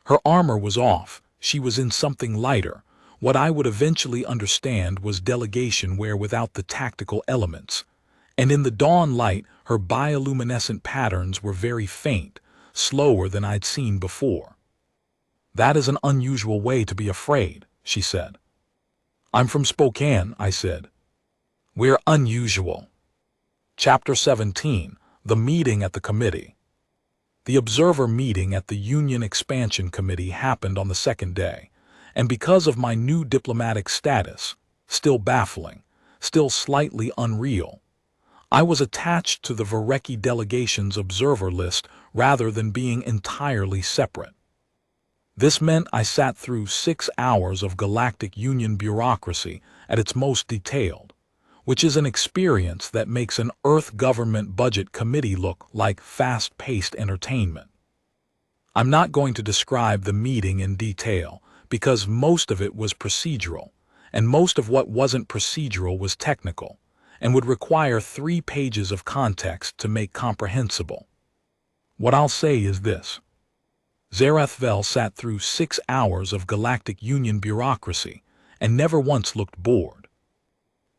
Her armor was off, she was in something lighter. What I would eventually understand was delegation wear without the tactical elements. And in the dawn light, her bioluminescent patterns were very faint, slower than I'd seen before. "That is an unusual way to be afraid," she said. "I'm from Spokane," I said. "We're unusual." Chapter 17. The Meeting at the Committee. The observer meeting at the Union Expansion Committee happened on the second day, and because of my new diplomatic status, still baffling, still slightly unreal, I was attached to the Varecki delegation's observer list rather than being entirely separate. This meant I sat through 6 hours of Galactic Union bureaucracy at its most detailed, which is an experience that makes an Earth Government Budget Committee look like fast-paced entertainment. I'm not going to describe the meeting in detail, because most of it was procedural, and most of what wasn't procedural was technical, and would require 3 pages of context to make comprehensible. What I'll say is this. Zerath Vel sat through 6 hours of Galactic Union bureaucracy and never once looked bored.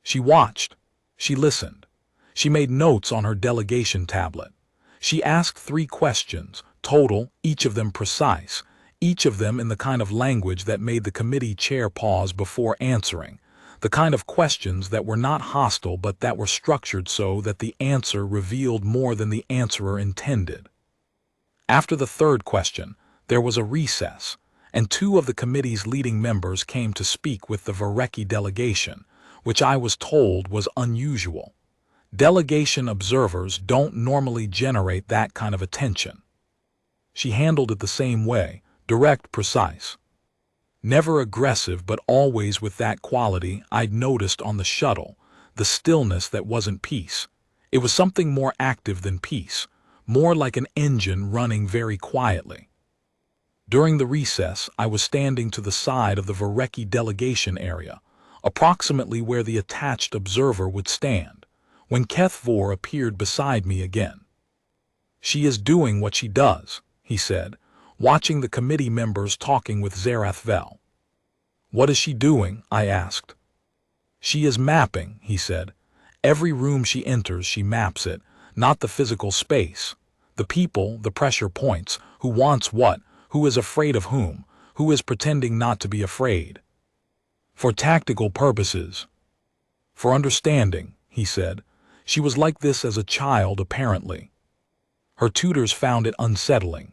She watched. She listened. She made notes on her delegation tablet. She asked 3 questions, total, each of them precise, each of them in the kind of language that made the committee chair pause before answering, the kind of questions that were not hostile but that were structured so that the answer revealed more than the answerer intended. After the 3rd question, there was a recess, and 2 of the committee's leading members came to speak with the Varecki delegation, which I was told was unusual. Delegation observers don't normally generate that kind of attention. She handled it the same way, direct, precise. Never aggressive, but always with that quality I'd noticed on the shuttle, the stillness that wasn't peace. It was something more active than peace, more like an engine running very quietly. During the recess, I was standing to the side of the Varecki delegation area, approximately where the attached observer would stand, when Keth Vor appeared beside me again. "She is doing what she does," he said, watching the committee members talking with Zerath Vel. "What is she doing?" I asked. "She is mapping," he said. "Every room she enters, she maps it, not the physical space. The people, the pressure points, who wants what, who is afraid of whom, who is pretending not to be afraid. For tactical purposes. For understanding," he said. "She was like this as a child, apparently. Her tutors found it unsettling."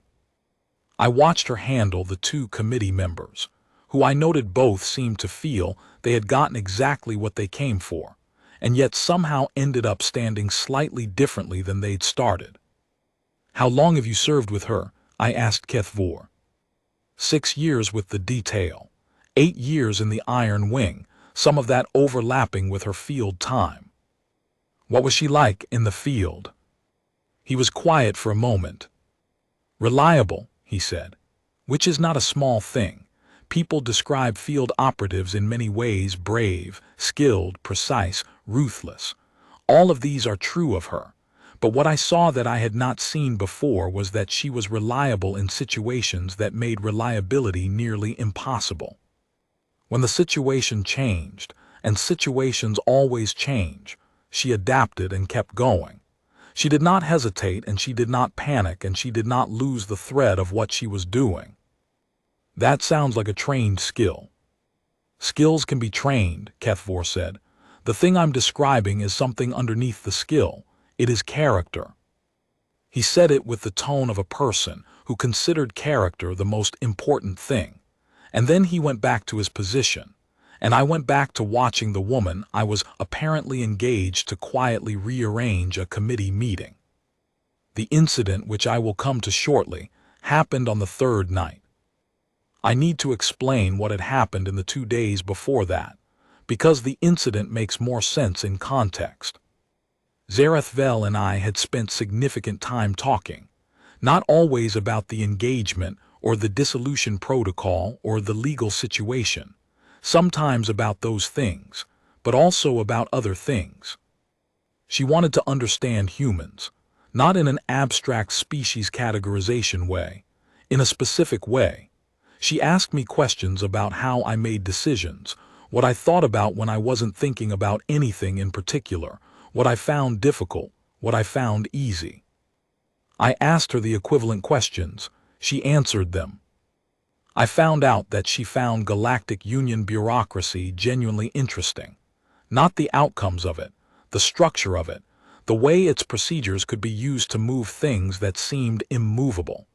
I watched her handle the 2 committee members, who I noted both seemed to feel they had gotten exactly what they came for, and yet somehow ended up standing slightly differently than they'd started. "How long have you served with her?" I asked Keth Vor. 6 years with the detail. 8 years in the Iron Wing, some of that overlapping with her field time. What was she like in the field? He was quiet for a moment. Reliable, he said, which is not a small thing. People describe field operatives in many ways: brave, skilled, precise, ruthless. All of these are true of her. But what I saw that I had not seen before was that she was reliable in situations that made reliability nearly impossible. When the situation changed, and situations always change, she adapted and kept going. She did not hesitate, and she did not panic, and she did not lose the thread of what she was doing. That sounds like a trained skill. Skills can be trained, Kethvor said. The thing I'm describing is something underneath the skill. It is character. He said it with the tone of a person who considered character the most important thing. And then he went back to his position, and I went back to watching the woman I was apparently engaged to quietly rearrange a committee meeting. The incident, which I will come to shortly, happened on the third night. I need to explain what had happened in the 2 days before that, because the incident makes more sense in context. Zarethvel and I had spent significant time talking, not always about the engagement or the dissolution protocol or the legal situation, sometimes about those things, but also about other things. She wanted to understand humans, not in an abstract species categorization way, in a specific way. She asked me questions about how I made decisions, what I thought about when I wasn't thinking about anything in particular, what I found difficult, what I found easy. I asked her the equivalent questions. She answered them. I found out that she found Galactic Union bureaucracy genuinely interesting. Not the outcomes of it, the structure of it, the way its procedures could be used to move things that seemed immovable.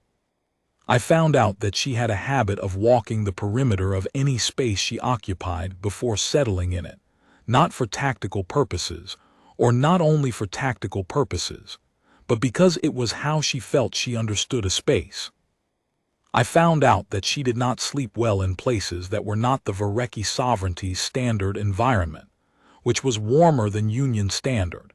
I found out that she had a habit of walking the perimeter of any space she occupied before settling in it, not for tactical purposes, or not only for tactical purposes, but because it was how she felt she understood a space. I found out that she did not sleep well in places that were not the Vereki sovereignty's standard environment, which was warmer than Union standard,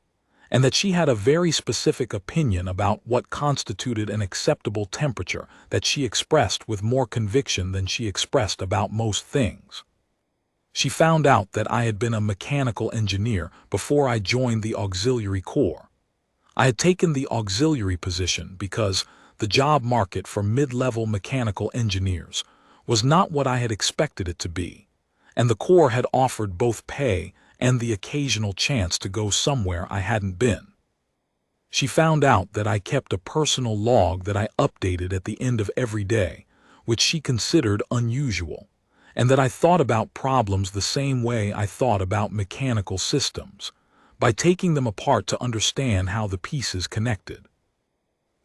and that she had a very specific opinion about what constituted an acceptable temperature that she expressed with more conviction than she expressed about most things. She found out that I had been a mechanical engineer before I joined the Auxiliary Corps. I had taken the auxiliary position because the job market for mid-level mechanical engineers was not what I had expected it to be, and the Corps had offered both pay and the occasional chance to go somewhere I hadn't been. She found out that I kept a personal log that I updated at the end of every day, which she considered unusual, and that I thought about problems the same way I thought about mechanical systems, by taking them apart to understand how the pieces connected.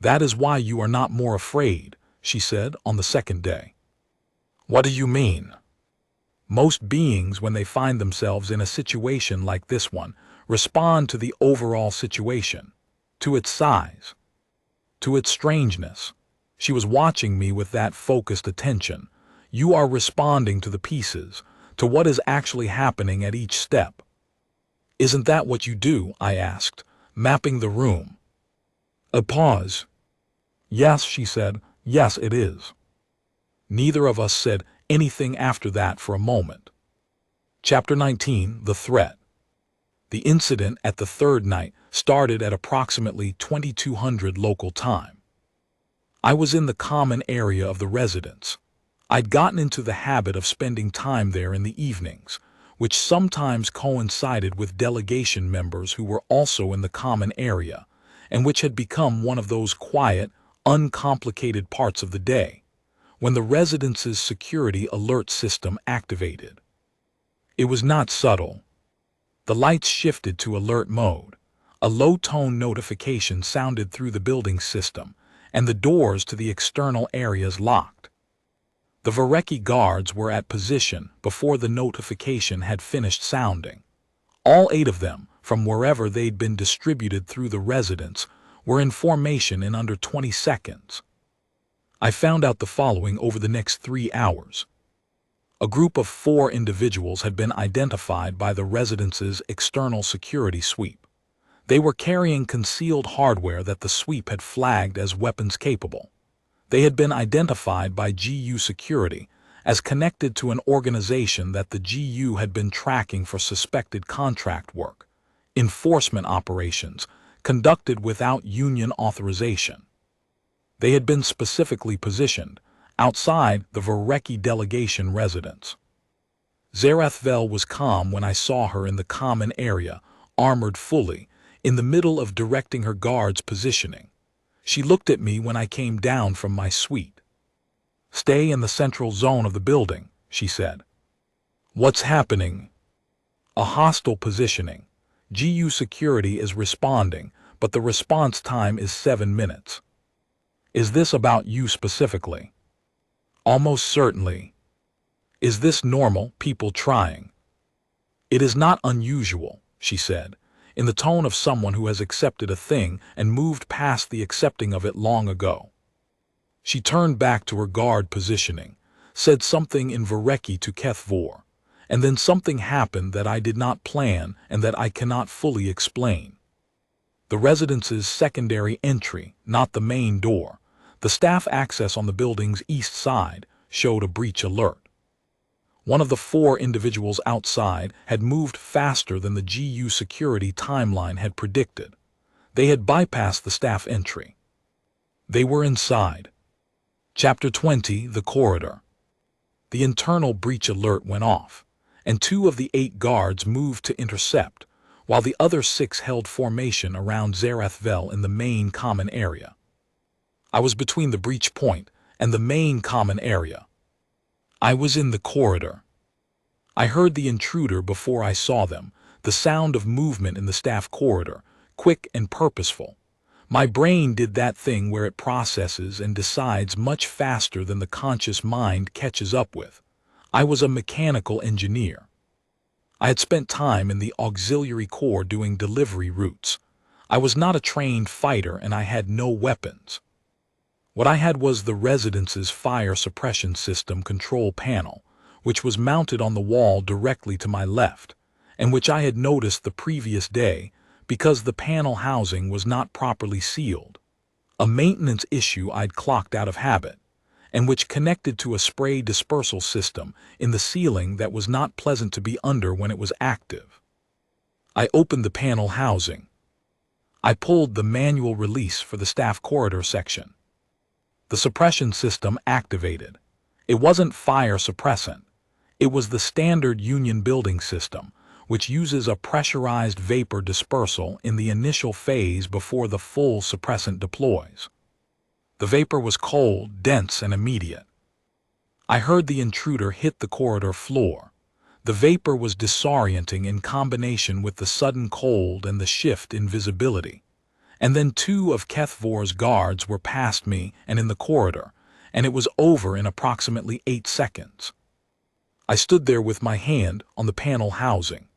That is why you are not more afraid, she said on the second day. What do you mean? Most beings, when they find themselves in a situation like this one, respond to the overall situation, to its size, to its strangeness. She was watching me with that focused attention. You are responding to the pieces, to what is actually happening at each step. Isn't that what you do? I asked, mapping the room. A pause. Yes, she said, yes, it is. Neither of us said anything after that for a moment. Chapter 19, The Threat. The incident at the third night started at approximately 2200 local time. I was in the common area of the residence. I'd gotten into the habit of spending time there in the evenings, which sometimes coincided with delegation members who were also in the common area, and which had become one of those quiet, uncomplicated parts of the day, when the residence's security alert system activated. It was not subtle. The lights shifted to alert mode, a low-tone notification sounded through the building system, and the doors to the external areas locked. The Vereki guards were at position before the notification had finished sounding. All 8 of them, from wherever they'd been distributed through the residence, were in formation in under 20 seconds. I found out the following over the next 3 hours. A group of 4 individuals had been identified by the residence's external security sweep. They were carrying concealed hardware that the sweep had flagged as weapons capable. They had been identified by GU Security as connected to an organization that the GU had been tracking for suspected contract work, enforcement operations conducted without union authorization. They had been specifically positioned outside the Verrecki delegation residence. Zarethvel was calm when I saw her in the common area, armored fully, in the middle of directing her guards' positioning. She looked at me when I came down from my suite. "Stay in the central zone of the building," she said. "What's happening?" "A hostile positioning. GU Security is responding, but the response time is 7 minutes. Is this about you specifically?" "Almost certainly." "Is this normal, people trying?" "It is not unusual," she said, in the tone of someone who has accepted a thing and moved past the accepting of it long ago. She turned back to her guard positioning, said something in Verrecki to Kethvor, and then something happened that I did not plan and that I cannot fully explain. The residence's secondary entry, not the main door, the staff access on the building's east side, showed a breach alert. One of the 4 individuals outside had moved faster than the GU security timeline had predicted. They had bypassed the staff entry. They were inside. Chapter 20, The Corridor. The internal breach alert went off, and 2 of the 8 guards moved to intercept, while the other 6 held formation around Zarethvel in the main common area. I was between the breach point and the main common area. I was in the corridor. I heard the intruder before I saw them, the sound of movement in the staff corridor, quick and purposeful. My brain did that thing where it processes and decides much faster than the conscious mind catches up with. I was a mechanical engineer. I had spent time in the auxiliary corps doing delivery routes. I was not a trained fighter and I had no weapons. What I had was the residence's fire suppression system control panel, which was mounted on the wall directly to my left, and which I had noticed the previous day because the panel housing was not properly sealed, a maintenance issue I'd clocked out of habit, and which connected to a spray dispersal system in the ceiling that was not pleasant to be under when it was active. I opened the panel housing. I pulled the manual release for the staff corridor section. The suppression system activated. It wasn't fire suppressant. It was the standard Union building system, which uses a pressurized vapor dispersal in the initial phase before the full suppressant deploys. The vapor was cold, dense, and immediate. I heard the intruder hit the corridor floor. The vapor was disorienting in combination with the sudden cold and the shift in visibility. And then 2 of Kethvor's guards were past me and in the corridor, and it was over in approximately 8 seconds. I stood there with my hand on the panel housing.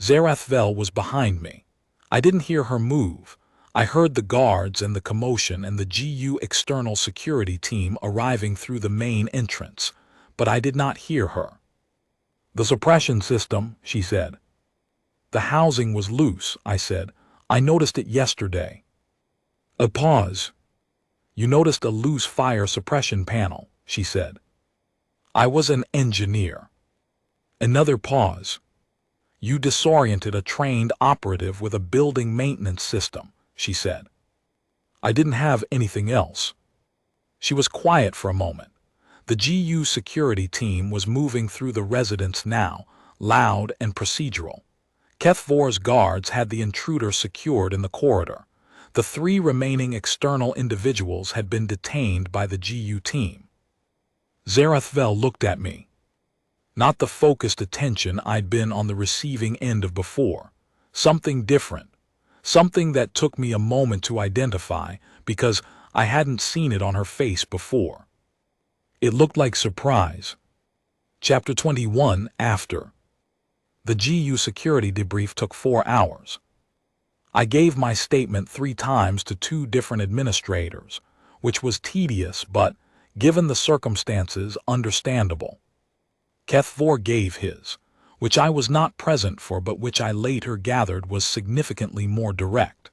Zarethvel was behind me. I didn't hear her move. I heard the guards and the commotion and the GU external security team arriving through the main entrance, but I did not hear her. "The suppression system," she said. "The housing was loose," I said. "I noticed it yesterday." A pause. "You noticed a loose fire suppression panel," she said. "I was an engineer." Another pause. "You disoriented a trained operative with a building maintenance system," she said. "I didn't have anything else." She was quiet for a moment. The GU security team was moving through the residence now, loud and procedural. Kethvor's guards had the intruder secured in the corridor. The 3 remaining external individuals had been detained by the GU team. Zarethvel looked at me. Not the focused attention I'd been on the receiving end of before. Something different. Something that took me a moment to identify because I hadn't seen it on her face before. It looked like surprise. Chapter 21, After. The GU security debrief took 4 hours. I gave my statement 3 times to 2 different administrators, which was tedious but, given the circumstances, understandable. Kethvor gave his, which I was not present for but which I later gathered was significantly more direct.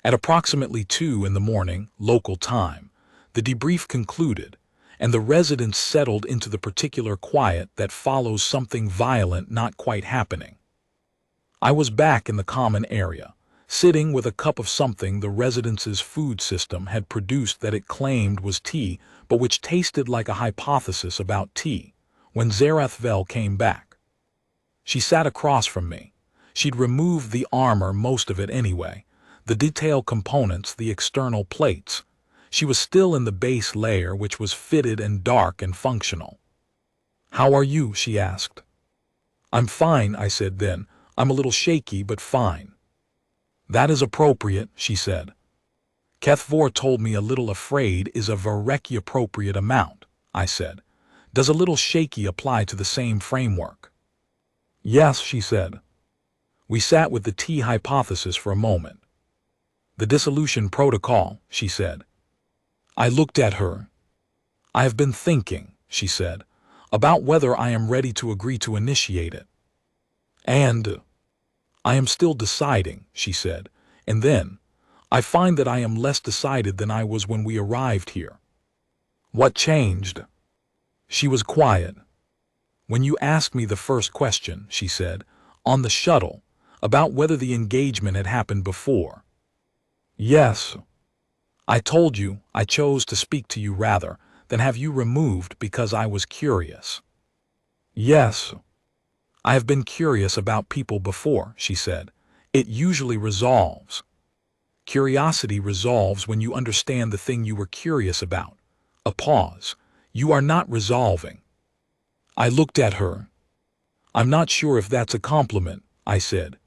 At approximately 2 in the morning, local time, the debrief concluded, and the residents settled into the particular quiet that follows something violent not quite happening. I was back in the common area, sitting with a cup of something the residents' food system had produced that it claimed was tea, but which tasted like a hypothesis about tea, when Zarathvel came back. She sat across from me. She'd removed the armor, most of it anyway, the detail components, the external plates. She was still in the base layer, which was fitted and dark and functional. "How are you?" she asked. "I'm fine," I said then. "I'm a little shaky, but fine." "That is appropriate," she said. "Kethvor told me a little afraid is a Vareki appropriate amount," I said. "Does a little shaky apply to the same framework?" "Yes," she said. We sat with the tea hypothesis for a moment. "The dissolution protocol," she said. I looked at her. "I have been thinking," she said, "about whether I am ready to agree to initiate it." "And I am still deciding," she said, and then, "I find that I am less decided than I was when we arrived here." "What changed?" She was quiet. "When you asked me the first question," she said, "on the shuttle, about whether the engagement had happened before." "Yes. I told you I chose to speak to you rather than have you removed because I was curious." "Yes. I have been curious about people before," she said. "It usually resolves. Curiosity resolves when you understand the thing you were curious about." A pause. "You are not resolving." I looked at her. "I'm not sure if that's a compliment," I said.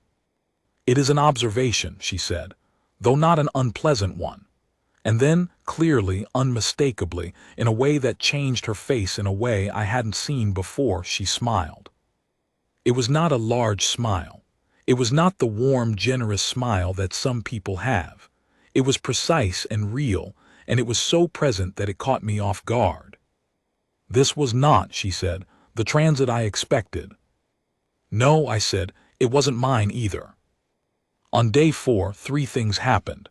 "It is an observation," she said, "though not an unpleasant one." And then, clearly, unmistakably, in a way that changed her face in a way I hadn't seen before, she smiled. It was not a large smile. It was not the warm, generous smile that some people have. It was precise and real, and it was so present that it caught me off guard. "This was not," she said, "the transit I expected." "No," I said, "it wasn't mine either." On day 4, 3 things happened.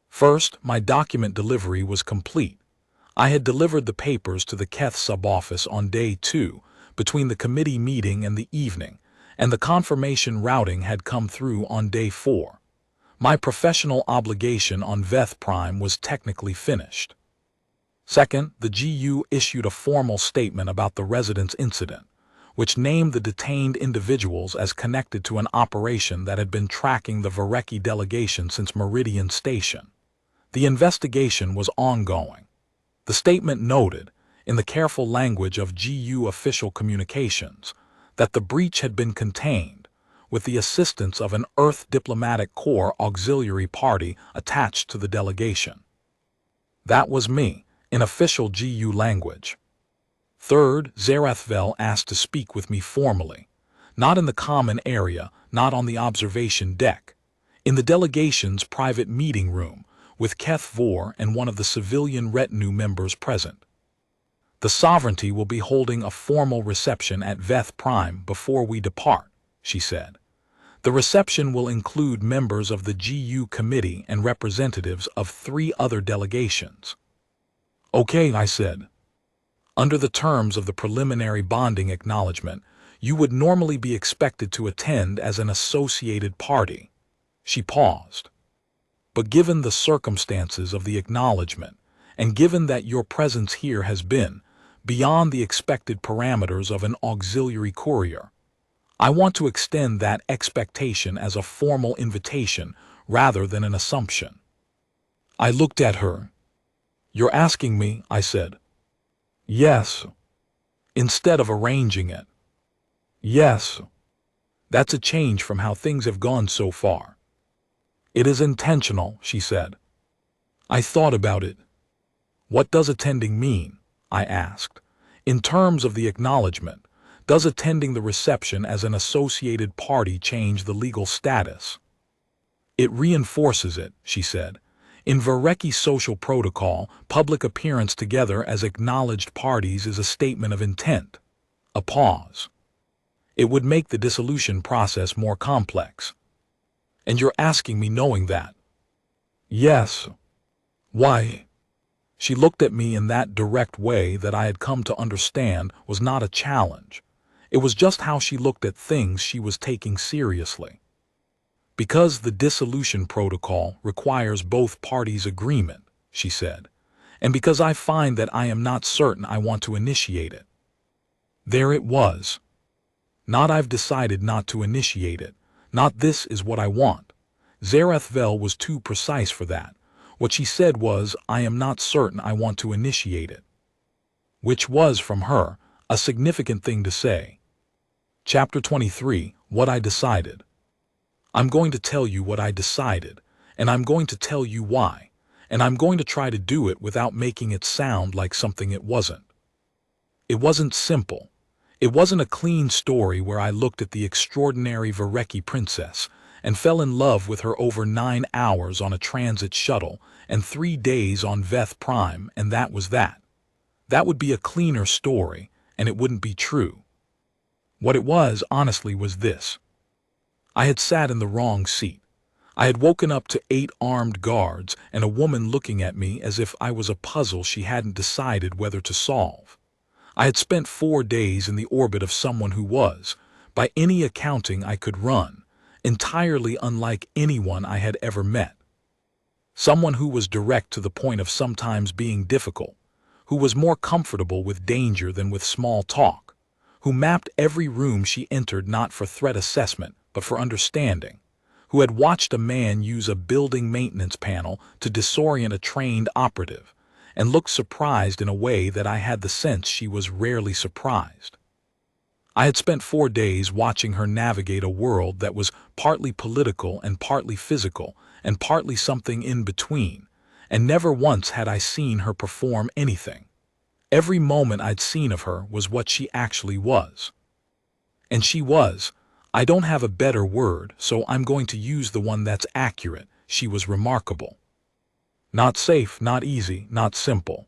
First, my document delivery was complete. I had delivered the papers to the Keth sub-office on day 2, between the committee meeting and the evening, and the confirmation routing had come through on day 4. My professional obligation on Veth Prime was technically finished. Second, the GU issued a formal statement about the residence incident, which named the detained individuals as connected to an operation that had been tracking the Vareki delegation since Meridian Station. The investigation was ongoing. The statement noted, in the careful language of GU official communications, that the breach had been contained, with the assistance of an Earth Diplomatic Corps auxiliary party attached to the delegation. That was me, in official GU language. Third, Zarathvel asked to speak with me formally, not in the common area, not on the observation deck, in the delegation's private meeting room, with Kethvor and one of the civilian retinue members present. "The Sovereignty will be holding a formal reception at Veth Prime before we depart," she said. "The reception will include members of the GU committee and representatives of 3 other delegations." "Okay," I said. "Under the terms of the preliminary bonding acknowledgement, you would normally be expected to attend as an associated party." She paused. "But given the circumstances of the acknowledgement, and given that your presence here has been beyond the expected parameters of an auxiliary courier, I want to extend that expectation as a formal invitation rather than an assumption." I looked at her. "You're asking me," I said. "Yes." "Instead of arranging it." "Yes." "That's a change from how things have gone so far." "It is intentional," she said. I thought about it. "What does attending mean?" I asked. "In terms of the acknowledgement, does attending the reception as an associated party change the legal status?" "It reinforces it," she said. "In Vareki social protocol, public appearance together as acknowledged parties is a statement of intent." A pause. It would make the dissolution process more complex. And you're asking me knowing that? Yes. Why? She looked at me in that direct way that I had come to understand was not a challenge. It was just how she looked at things she was taking seriously. Because the dissolution protocol requires both parties' agreement, she said, and because I find that I am not certain I want to initiate it. There it was. Not I've decided not to initiate it, not this is what I want. Zarethvel was too precise for that. What she said was, I am not certain I want to initiate it. Which was, from her, a significant thing to say. Chapter 23, What I Decided. I'm going to tell you what I decided, and I'm going to tell you why, and I'm going to try to do it without making it sound like something it wasn't. It wasn't simple. It wasn't a clean story where I looked at the extraordinary Varecki princess and fell in love with her over 9 hours on a transit shuttle and 3 days on Veth Prime, and that was that. That would be a cleaner story, and it wouldn't be true. What it was, honestly, was this. I had sat in the wrong seat. I had woken up to 8 armed guards and a woman looking at me as if I was a puzzle she hadn't decided whether to solve. I had spent 4 days in the orbit of someone who was, by any accounting I could run, entirely unlike anyone I had ever met. Someone who was direct to the point of sometimes being difficult, who was more comfortable with danger than with small talk, who mapped every room she entered not for threat assessment but for understanding, who had watched a man use a building maintenance panel to disorient a trained operative, and looked surprised in a way that I had the sense she was rarely surprised. I had spent 4 days watching her navigate a world that was partly political and partly physical and partly something in between, and never once had I seen her perform anything. Every moment I'd seen of her was what she actually was. And she was, I don't have a better word, so I'm going to use the one that's accurate, she was remarkable. Not safe, not easy, not simple.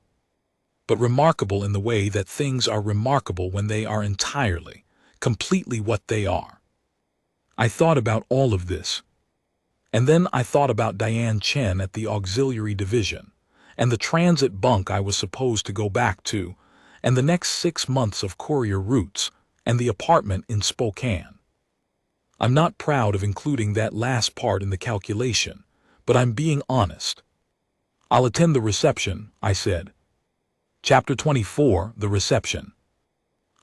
But remarkable in the way that things are remarkable when they are entirely, completely what they are. I thought about all of this. And then I thought about Diane Chen at the Auxiliary Division, and the transit bunk I was supposed to go back to, and the next 6 months of courier routes, and the apartment in Spokane. I'm not proud of including that last part in the calculation, but I'm being honest. I'll attend the reception, I said. Chapter 24, The Reception.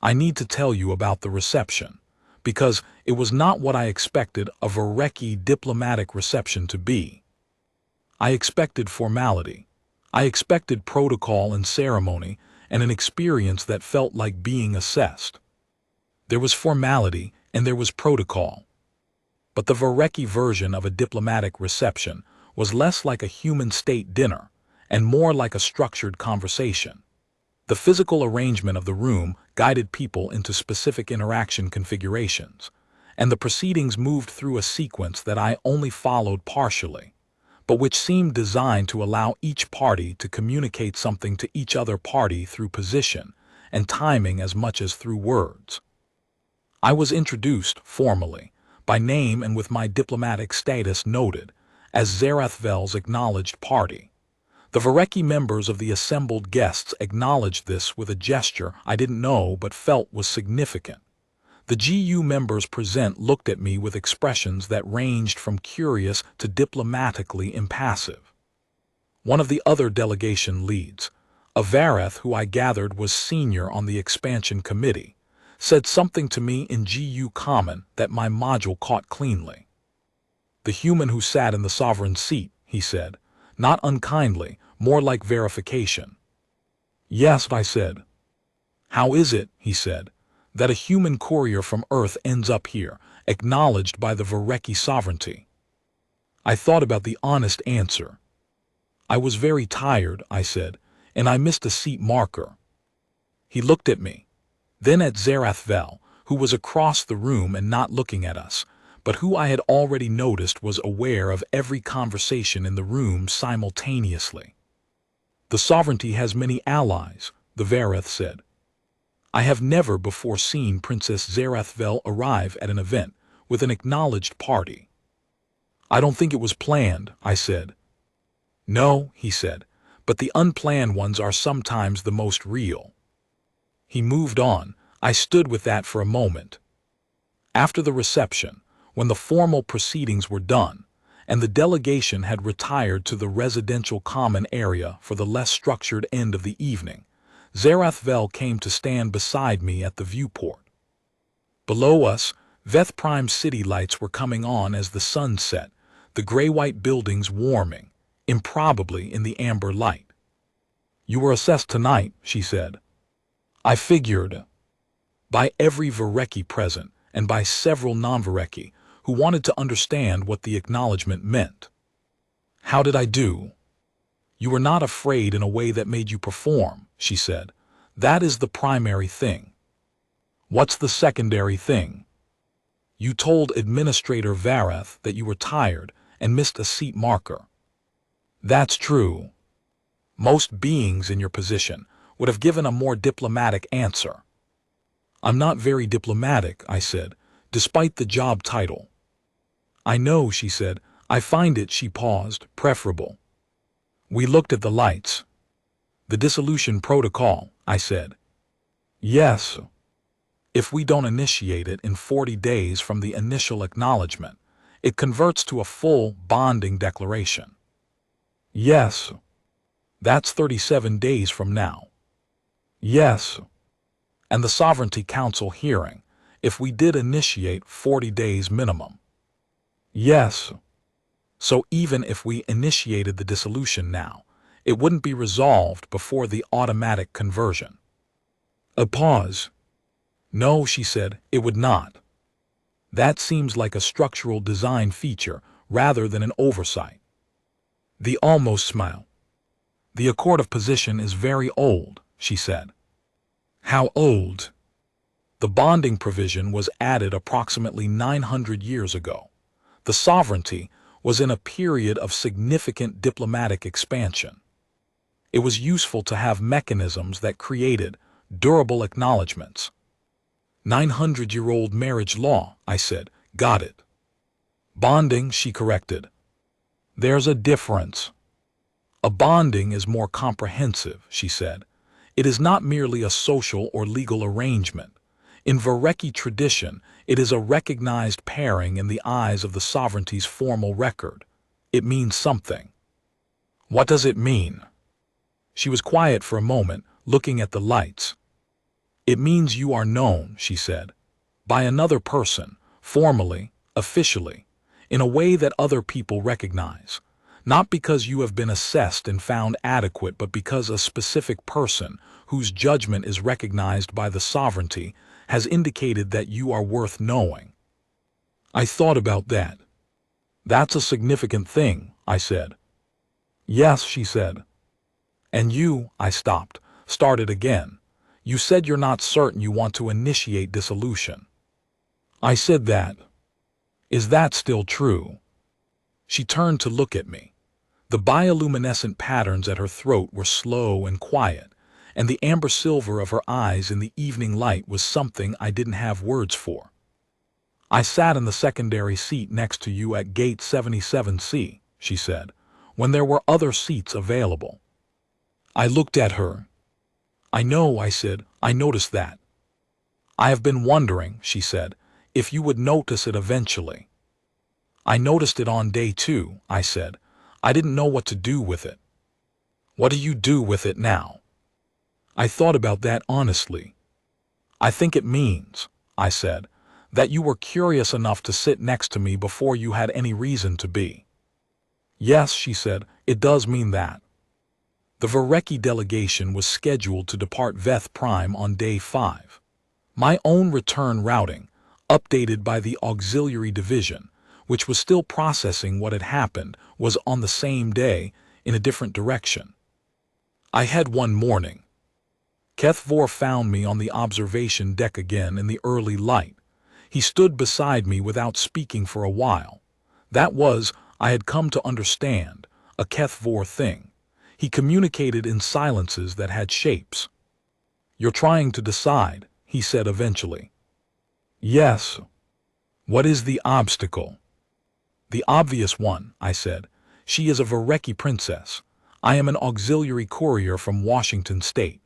I need to tell you about the reception, because it was not what I expected a Varecki diplomatic reception to be. I expected formality. I expected protocol and ceremony, and an experience that felt like being assessed. There was formality, and there was protocol. But the Varecki version of a diplomatic reception was less like a human state dinner, and more like a structured conversation. The physical arrangement of the room guided people into specific interaction configurations, and the proceedings moved through a sequence that I only followed partially, but which seemed designed to allow each party to communicate something to each other party through position and timing as much as through words. I was introduced, formally, by name and with my diplomatic status noted, as Zarethvel's acknowledged party. The Varecki members of the assembled guests acknowledged this with a gesture I didn't know but felt was significant. The GU members present looked at me with expressions that ranged from curious to diplomatically impassive. One of the other delegation leads, a Vareth who I gathered was senior on the expansion committee, said something to me in GU common that my module caught cleanly. The human who sat in the sovereign seat, he said, not unkindly, more like verification. Yes, I said. How is it, he said, that a human courier from Earth ends up here, acknowledged by the Varecki sovereignty? I thought about the honest answer. I was very tired, I said, and I missed a seat marker. He looked at me, then at Zarethvel, who was across the room and not looking at us, but who I had already noticed was aware of every conversation in the room simultaneously. The sovereignty has many allies, the Vareth said. I have never before seen Princess Zarathvel arrive at an event with an acknowledged party. I don't think it was planned, I said. No, he said, but the unplanned ones are sometimes the most real. He moved on. I stood with that for a moment. After the reception, when the formal proceedings were done, and the delegation had retired to the residential common area for the less structured end of the evening, Zarathvel came to stand beside me at the viewport. Below us, Veth Prime city lights were coming on as the sun set, the gray-white buildings warming, improbably in the amber light. You were assessed tonight, she said. I figured. By every Varecki present, and by several non-Varecki, who wanted to understand what the acknowledgement meant. How did I do? You were not afraid in a way that made you perform, she said. That is the primary thing. What's the secondary thing? You told Administrator Varath that you were tired and missed a seat marker. That's true. Most beings in your position would have given a more diplomatic answer. I'm not very diplomatic, I said, despite the job title. I know, she said. I find it, she paused, preferable. We looked at the lights. The dissolution protocol, I said. Yes. If we don't initiate it in 40 days from the initial acknowledgement, it converts to a full bonding declaration. Yes. That's 37 days from now. Yes. And the Sovereignty Council hearing, if we did initiate 40 days minimum. Yes. So even if we initiated the dissolution now, it wouldn't be resolved before the automatic conversion. A pause. No, she said, it would not. That seems like a structural design feature rather than an oversight. The almost smile. The Accord of Position is very old, she said. How old? The bonding provision was added approximately 900 years ago. The sovereignty was in a period of significant diplomatic expansion. It was useful to have mechanisms that created durable acknowledgments. 900-year-old marriage law, I said. Got it. Bonding, she corrected. There's a difference. A bonding is more comprehensive, she said. It is not merely a social or legal arrangement. In Varecki tradition, it is a recognized pairing in the eyes of the sovereignty's formal record. It means something. What does it mean? She was quiet for a moment, looking at the lights. It means you are known, she said, by another person, formally, officially, in a way that other people recognize. Not because you have been assessed and found adequate, but because a specific person, whose judgment is recognized by the sovereignty, has indicated that you are worth knowing. I thought about that. That's a significant thing, I said. Yes, she said. And you, I started again. You said you're not certain you want to initiate dissolution. I said that. Is that still true? She turned to look at me. The bioluminescent patterns at her throat were slow and quiet, and the amber silver of her eyes in the evening light was something I didn't have words for. I sat in the secondary seat next to you at gate 77C, she said, when there were other seats available. I looked at her. I know, I said, I noticed that. I have been wondering, she said, if you would notice it eventually. I noticed it on day 2, I said. I didn't know what to do with it. What do you do with it now? I thought about that honestly. I think it means, I said, that you were curious enough to sit next to me before you had any reason to be. Yes, she said, it does mean that. The Varecki delegation was scheduled to depart Veth Prime on day 5. My own return routing, updated by the Auxiliary Division, which was still processing what had happened, was on the same day, in a different direction. I had one morning. Kethvor found me on the observation deck again in the early light. He stood beside me without speaking for a while. That was, I had come to understand, a Kethvor thing. He communicated in silences that had shapes. You're trying to decide, he said eventually. Yes. What is the obstacle? The obvious one, I said. She is a Vereki princess. I am an auxiliary courier from Washington State.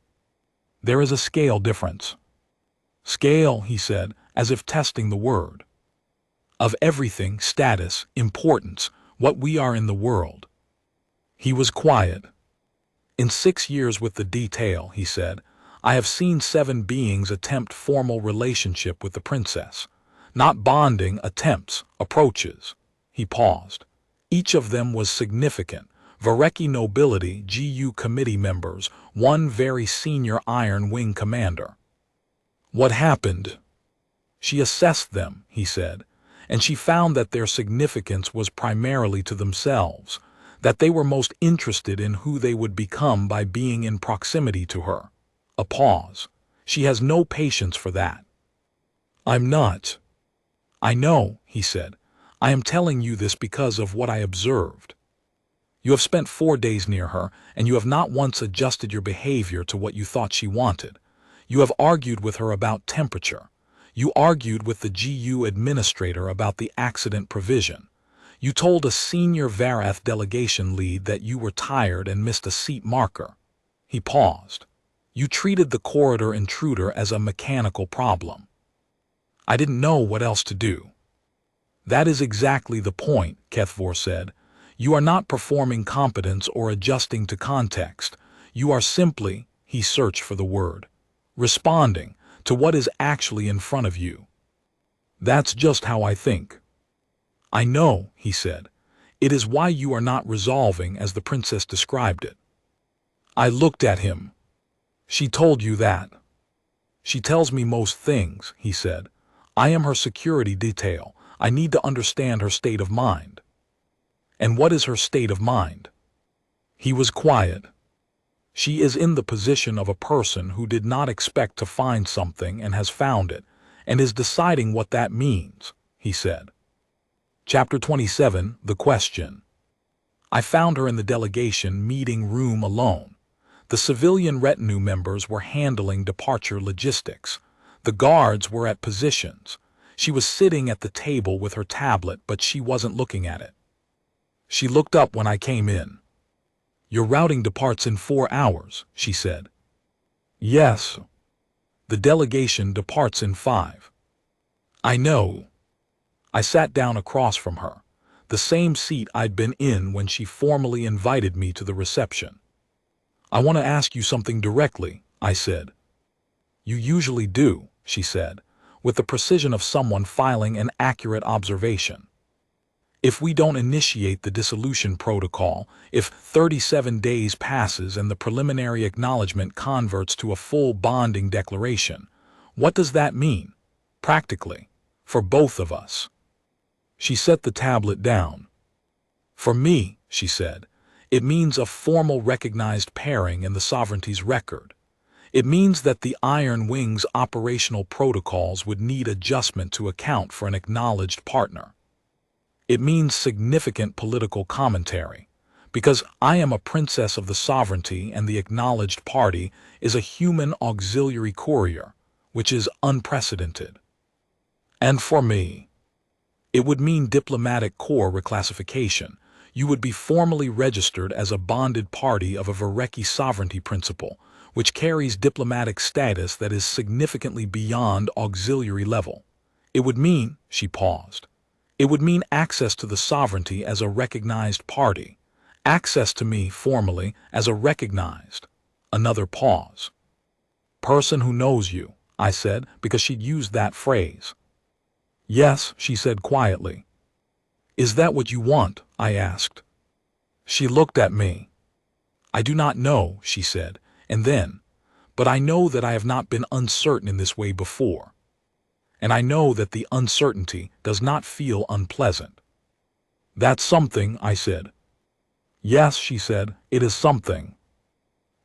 There is a scale difference. Scale, he said, as if testing the word. Of everything, status, importance, what we are in the world. He was quiet. In 6 years with the detail, he said, I have seen 7 beings attempt formal relationship with the princess. Not bonding, attempts, approaches. He paused. Each of them was significant. Vereki nobility, GU committee members, one very senior Iron Wing commander. What happened? She assessed them, he said, and she found that their significance was primarily to themselves, that they were most interested in who they would become by being in proximity to her. A pause. She has no patience for that. I'm not. I know, he said. I am telling you this because of what I observed. You have spent 4 days near her, and you have not once adjusted your behavior to what you thought she wanted. You have argued with her about temperature. You argued with the GU administrator about the accident provision. You told a senior Varath delegation lead that you were tired and missed a seat marker. He paused. You treated the corridor intruder as a mechanical problem. I didn't know what else to do. That is exactly the point, Kethvor said. You are not performing competence or adjusting to context. You are simply, he searched for the word, responding to what is actually in front of you. That's just how I think. I know, he said. It is why you are not resolving as the princess described it. I looked at him. She told you that. She tells me most things, he said. I am her security detail. I need to understand her state of mind. And what is her state of mind? He was quiet. She is in the position of a person who did not expect to find something and has found it, and is deciding what that means, he said. Chapter 27, The Question. I found her in the delegation meeting room alone. The civilian retinue members were handling departure logistics. The guards were at positions. She was sitting at the table with her tablet, but she wasn't looking at it. She looked up when I came in. Your routing departs in 4 hours, she said. Yes. The delegation departs in 5. I know. I sat down across from her, the same seat I'd been in when she formally invited me to the reception. I want to ask you something directly, I said. You usually do, she said, with the precision of someone filing an accurate observation. If we don't initiate the dissolution protocol, if 37 days passes and the preliminary acknowledgement converts to a full bonding declaration, what does that mean, practically, for both of us? She set the tablet down. For me, she said, it means a formal recognized pairing in the sovereignty's record. It means that the Iron Wing's operational protocols would need adjustment to account for an acknowledged partner. It means significant political commentary, because I am a princess of the sovereignty and the acknowledged party is a human auxiliary courier, which is unprecedented. And for me, it would mean diplomatic corps reclassification. You would be formally registered as a bonded party of a Vereki sovereignty principle, which carries diplomatic status that is significantly beyond auxiliary level. It would mean, she paused, it would mean access to the sovereignty as a recognized party, access to me formally as a recognized. Another pause. Person who knows you, I said, because she'd used that phrase. Yes, she said quietly. Is that what you want? I asked. She looked at me. I do not know, she said, and then, but I know that I have not been uncertain in this way before. And I know that the uncertainty does not feel unpleasant. That's something, I said. Yes, she said, it is something.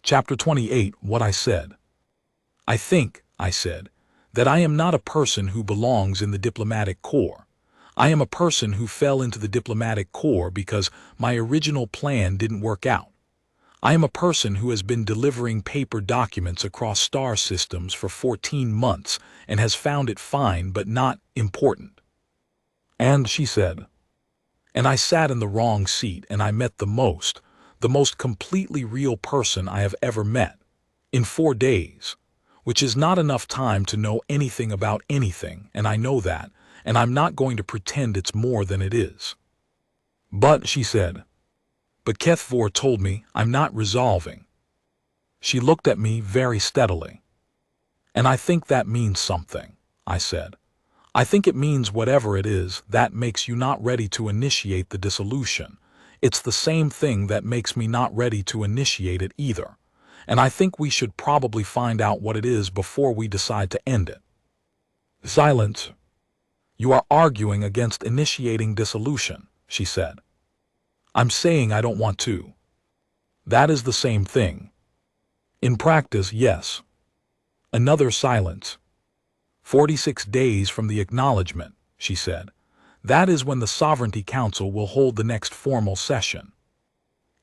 Chapter 28, What I Said. I think, I said, that I am not a person who belongs in the diplomatic corps. I am a person who fell into the diplomatic corps because my original plan didn't work out. I am a person who has been delivering paper documents across star systems for 14 months and has found it fine but not important. And she said, and I sat in the wrong seat and I met the most completely real person I have ever met, in 4 days, which is not enough time to know anything about anything, and I know that, and I'm not going to pretend it's more than it is. But, she said, but Kethvor told me I'm not resolving. She looked at me very steadily. And I think that means something, I said. I think it means whatever it is that makes you not ready to initiate the dissolution. It's the same thing that makes me not ready to initiate it either. And I think we should probably find out what it is before we decide to end it. Silence. You are arguing against initiating dissolution, she said. I'm saying I don't want to. That is the same thing. In practice, yes. Another silence. 46 days from the acknowledgement, she said. That is when the Sovereignty Council will hold the next formal session.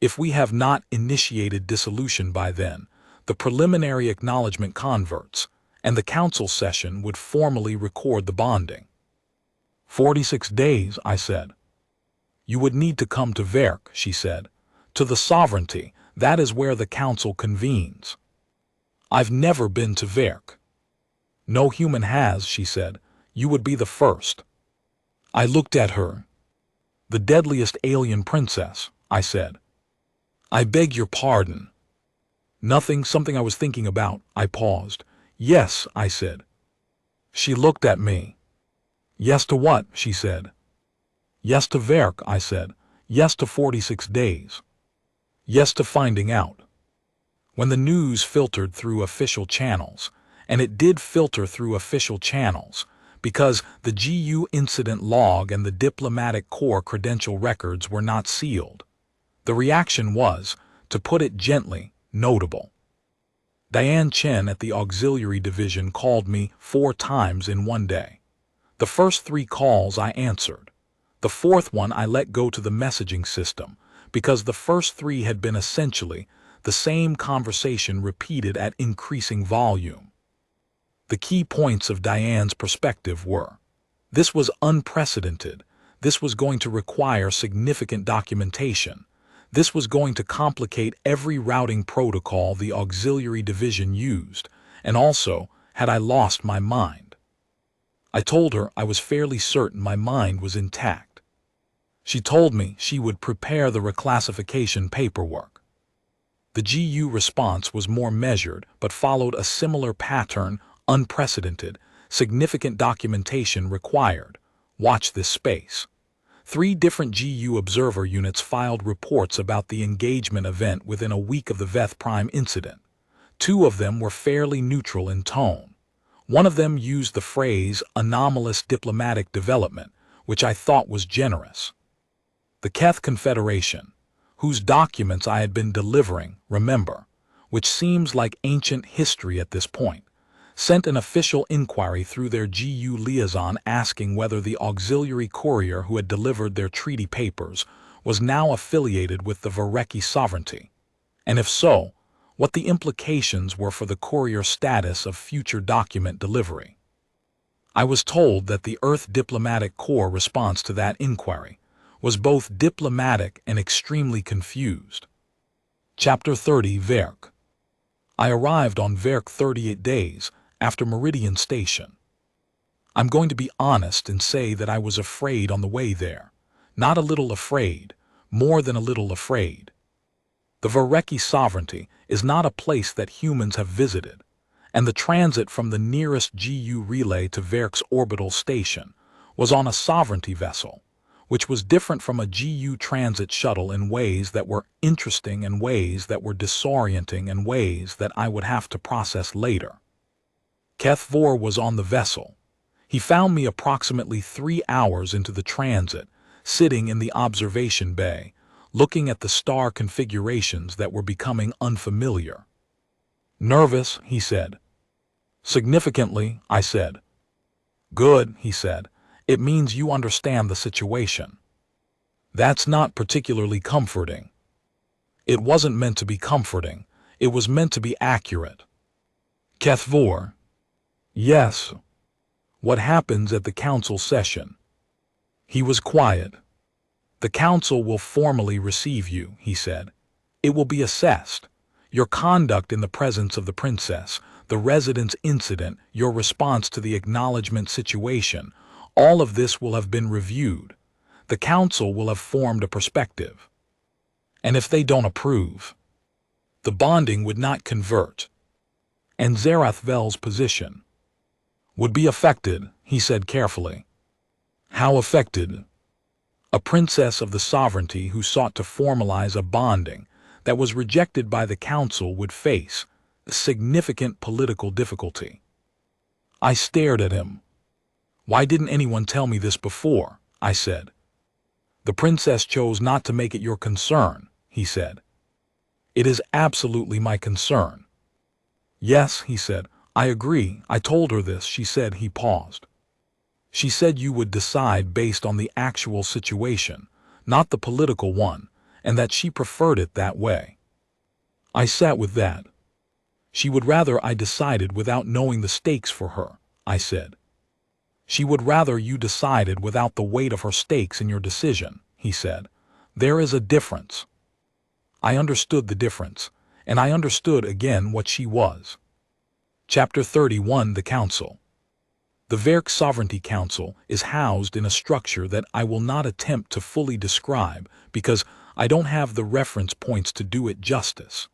If we have not initiated dissolution by then, the preliminary acknowledgement converts, and the council session would formally record the bonding. 46 days, I said. You would need to come to Verk, she said. To the sovereignty, that is where the council convenes. I've never been to Verk. No human has, she said. You would be the first. I looked at her. The deadliest alien princess, I said. I beg your pardon. Nothing, something I was thinking about, I paused. Yes, I said. She looked at me. Yes to what, she said. Yes to Verk, I said. Yes to 46 days. Yes to finding out. When the news filtered through official channels, and it did filter through official channels, because the GU incident log and the diplomatic corps credential records were not sealed, the reaction was, to put it gently, notable. Diane Chen at the Auxiliary Division called me 4 times in one day. The first 3 calls I answered. The 4th one I let go to the messaging system, because the first 3 had been essentially the same conversation repeated at increasing volume. The key points of Diane's perspective were, this was unprecedented, this was going to require significant documentation, this was going to complicate every routing protocol the Auxiliary Division used, and also, had I lost my mind? I told her I was fairly certain my mind was intact. She told me she would prepare the reclassification paperwork. The GU response was more measured but followed a similar pattern, unprecedented, significant documentation required. Watch this space. 3 different GU observer units filed reports about the engagement event within a week of the Veth Prime incident. 2 of them were fairly neutral in tone. One of them used the phrase anomalous diplomatic development, which I thought was generous. The Keth Confederation, whose documents I had been delivering, remember, which seems like ancient history at this point, sent an official inquiry through their GU liaison asking whether the auxiliary courier who had delivered their treaty papers was now affiliated with the Vereki sovereignty, and if so, what the implications were for the courier status of future document delivery. I was told that the Earth Diplomatic Corps response to that inquiry was both diplomatic and extremely confused. Chapter 30, Verk. I arrived on Verk 38 days after Meridian Station. I'm going to be honest and say that I was afraid on the way there. Not a little afraid, more than a little afraid. The Vereki sovereignty is not a place that humans have visited, and the transit from the nearest GU relay to Verk's orbital station was on a sovereignty vessel, which was different from a GU transit shuttle in ways that were interesting and ways that were disorienting and ways that I would have to process later. Kethvor was on the vessel. He found me approximately 3 hours into the transit, sitting in the observation bay, looking at the star configurations that were becoming unfamiliar. Nervous, he said. Significantly, I said. Good, he said. It means you understand the situation. That's not particularly comforting. It wasn't meant to be comforting. It was meant to be accurate. Kethvor. Yes. What happens at the council session? He was quiet. The council will formally receive you, he said. It will be assessed. Your conduct in the presence of the princess, the residence incident, your response to the acknowledgement situation, all of this will have been reviewed. The council will have formed a perspective. And if they don't approve, the bonding would not convert. And Zerathvel's position would be affected, he said carefully. How affected? A princess of the sovereignty who sought to formalize a bonding that was rejected by the council would face significant political difficulty. I stared at him. Why didn't anyone tell me this before? I said. The princess chose not to make it your concern, he said. It is absolutely my concern. Yes, he said, I agree. I told her this, she said. He paused. She said you would decide based on the actual situation, not the political one, and that she preferred it that way. I sat with that. She would rather I decided without knowing the stakes for her, I said. She would rather you decided without the weight of her stakes in your decision, he said. There is a difference. I understood the difference, and I understood again what she was. Chapter 31 The Council. The Verk Sovereignty Council is housed in a structure that I will not attempt to fully describe because I don't have the reference points to do it justice.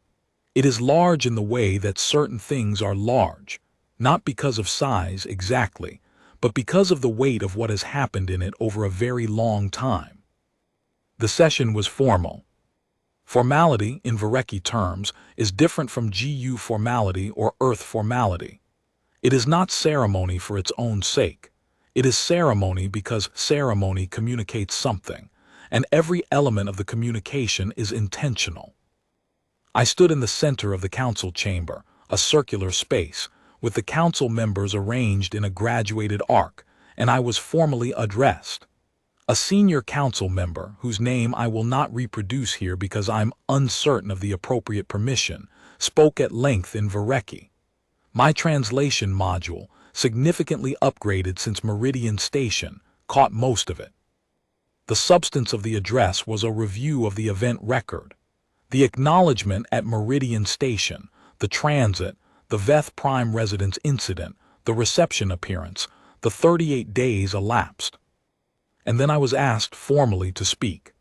It is large in the way that certain things are large, not because of size exactly, but because of the weight of what has happened in it over a very long time. The session was formal. Formality, in Vereki terms, is different from GU formality or Earth formality. It is not ceremony for its own sake. It is ceremony because ceremony communicates something, and every element of the communication is intentional. I stood in the center of the council chamber, a circular space, with the council members arranged in a graduated arc, and I was formally addressed. A senior council member, whose name I will not reproduce here because I'm uncertain of the appropriate permission, spoke at length in Vereki. My translation module, significantly upgraded since Meridian Station, caught most of it. The substance of the address was a review of the event record, the acknowledgement at Meridian Station, the transit, the Veth Prime residence incident, the reception appearance, the 38 days elapsed. And then I was asked formally to speak.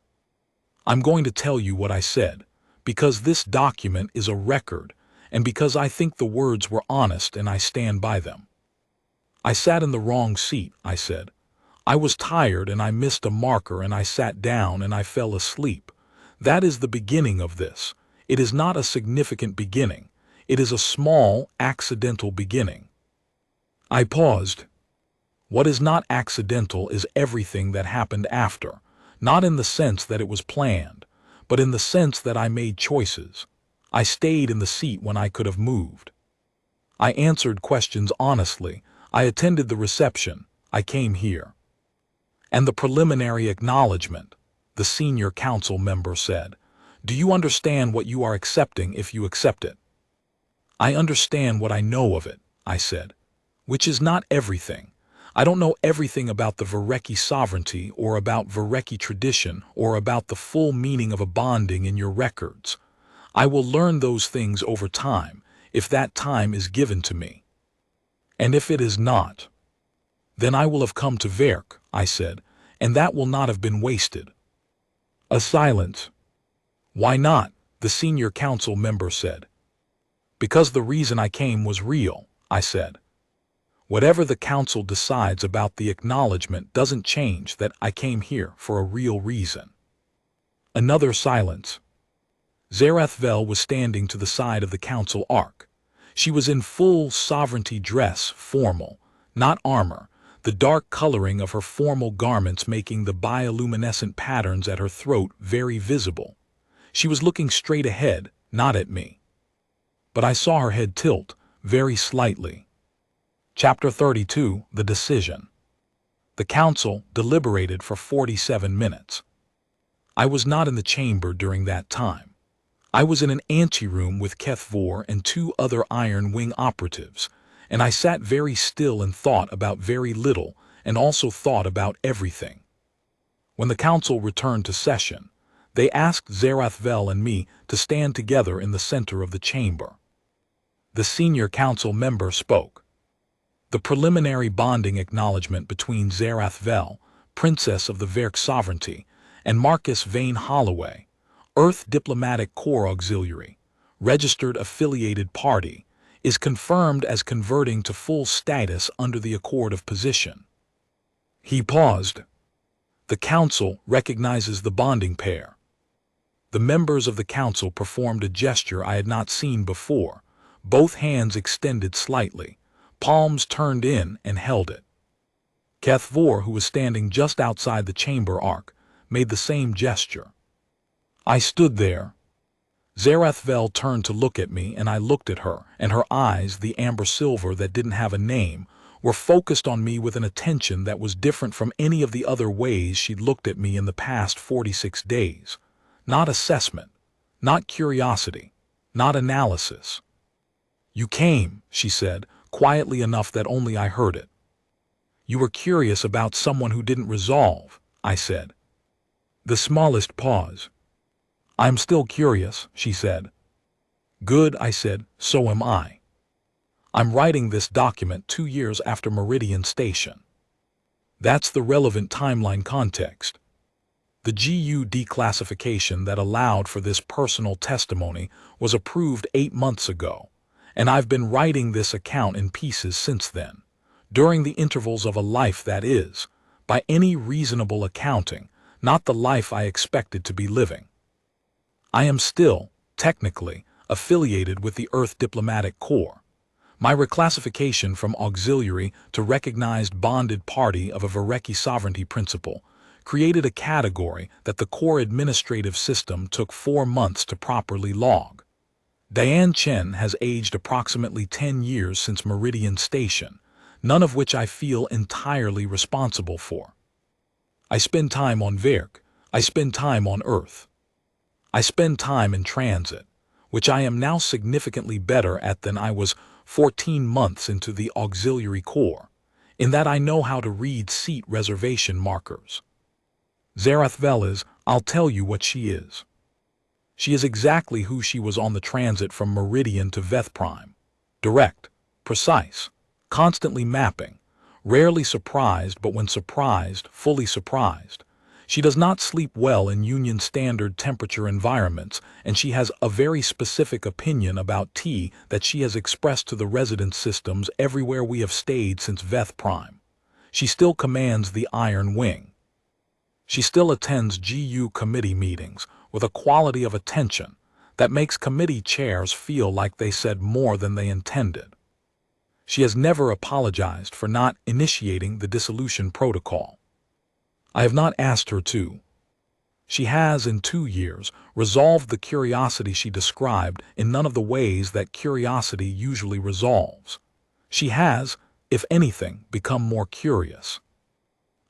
I'm going to tell you what I said, because this document is a record, and because I think the words were honest and I stand by them. I sat in the wrong seat, I said. I was tired and I missed a marker and I sat down and I fell asleep. That is the beginning of this. It is not a significant beginning. It is a small, accidental beginning. I paused. What is not accidental is everything that happened after, not in the sense that it was planned, but in the sense that I made choices. I stayed in the seat when I could have moved. I answered questions honestly. I attended the reception. I came here. And the preliminary acknowledgement, the senior council member said. Do you understand what you are accepting if you accept it? I understand what I know of it, I said, which is not everything. I don't know everything about the Vereki sovereignty or about Vereki tradition or about the full meaning of a bonding in your records. I will learn those things over time, if that time is given to me. And if it is not, then I will have come to Verk, I said, and that will not have been wasted. A silence. Why not? The senior council member said. Because the reason I came was real, I said. Whatever the council decides about the acknowledgement doesn't change that I came here for a real reason. Another silence. Zerathvel was standing to the side of the council arc. She was in full sovereignty dress, formal, not armor, the dark coloring of her formal garments making the bioluminescent patterns at her throat very visible. She was looking straight ahead, not at me. But I saw her head tilt, very slightly. Chapter 32 The Decision. The council deliberated for 47 minutes. I was not in the chamber during that time. I was in an anteroom with Kethvor and 2 other Iron Wing operatives, and I sat very still and thought about very little, and also thought about everything. When the council returned to session, they asked Zerathvel and me to stand together in the center of the chamber. The senior council member spoke. The preliminary bonding acknowledgement between Zerathvel, Princess of the Verk Sovereignty, and Marcus Vane Holloway, Earth Diplomatic Corps Auxiliary, registered affiliated party, is confirmed as converting to full status under the Accord of Position. He paused. The council recognizes the bonding pair. The members of the council performed a gesture I had not seen before, both hands extended slightly, palms turned in and held it. Kethvor, who was standing just outside the chamber arc, made the same gesture. I stood there. Zerathvel turned to look at me, and I looked at her, and her eyes, the amber silver that didn't have a name, were focused on me with an attention that was different from any of the other ways she'd looked at me in the past 46 days. Not assessment, not curiosity, not analysis. You came, she said, quietly enough that only I heard it. You were curious about someone who didn't resolve, I said. The smallest pause. I'm still curious, she said. Good, I said, so am I. I'm writing this document 2 years after Meridian Station. That's the relevant timeline context. The GU declassification that allowed for this personal testimony was approved 8 months ago, and I've been writing this account in pieces since then, during the intervals of a life that is, by any reasonable accounting, not the life I expected to be living. I am still, technically, affiliated with the Earth Diplomatic Corps. My reclassification from auxiliary to recognized bonded party of a Vereki sovereignty principle created a category that the Corps administrative system took 4 months to properly log. Diane Chen has aged approximately 10 years since Meridian Station, none of which I feel entirely responsible for. I spend time on Verk. I spend time on Earth. I spend time in transit, which I am now significantly better at than I was 14 months into the Auxiliary Corps, in that I know how to read seat reservation markers. Zerathvel is, I'll tell you what she is. She is exactly who she was on the transit from Meridian to Veth Prime. Direct, precise, constantly mapping, rarely surprised, but when surprised, fully surprised. She does not sleep well in Union Standard temperature environments, and she has a very specific opinion about tea that she has expressed to the residence systems everywhere we have stayed since Veth Prime. She still commands the Iron Wing. She still attends GU committee meetings with a quality of attention that makes committee chairs feel like they said more than they intended. She has never apologized for not initiating the dissolution protocol. I have not asked her to. She has, in 2 years, resolved the curiosity she described in none of the ways that curiosity usually resolves. She has, if anything, become more curious.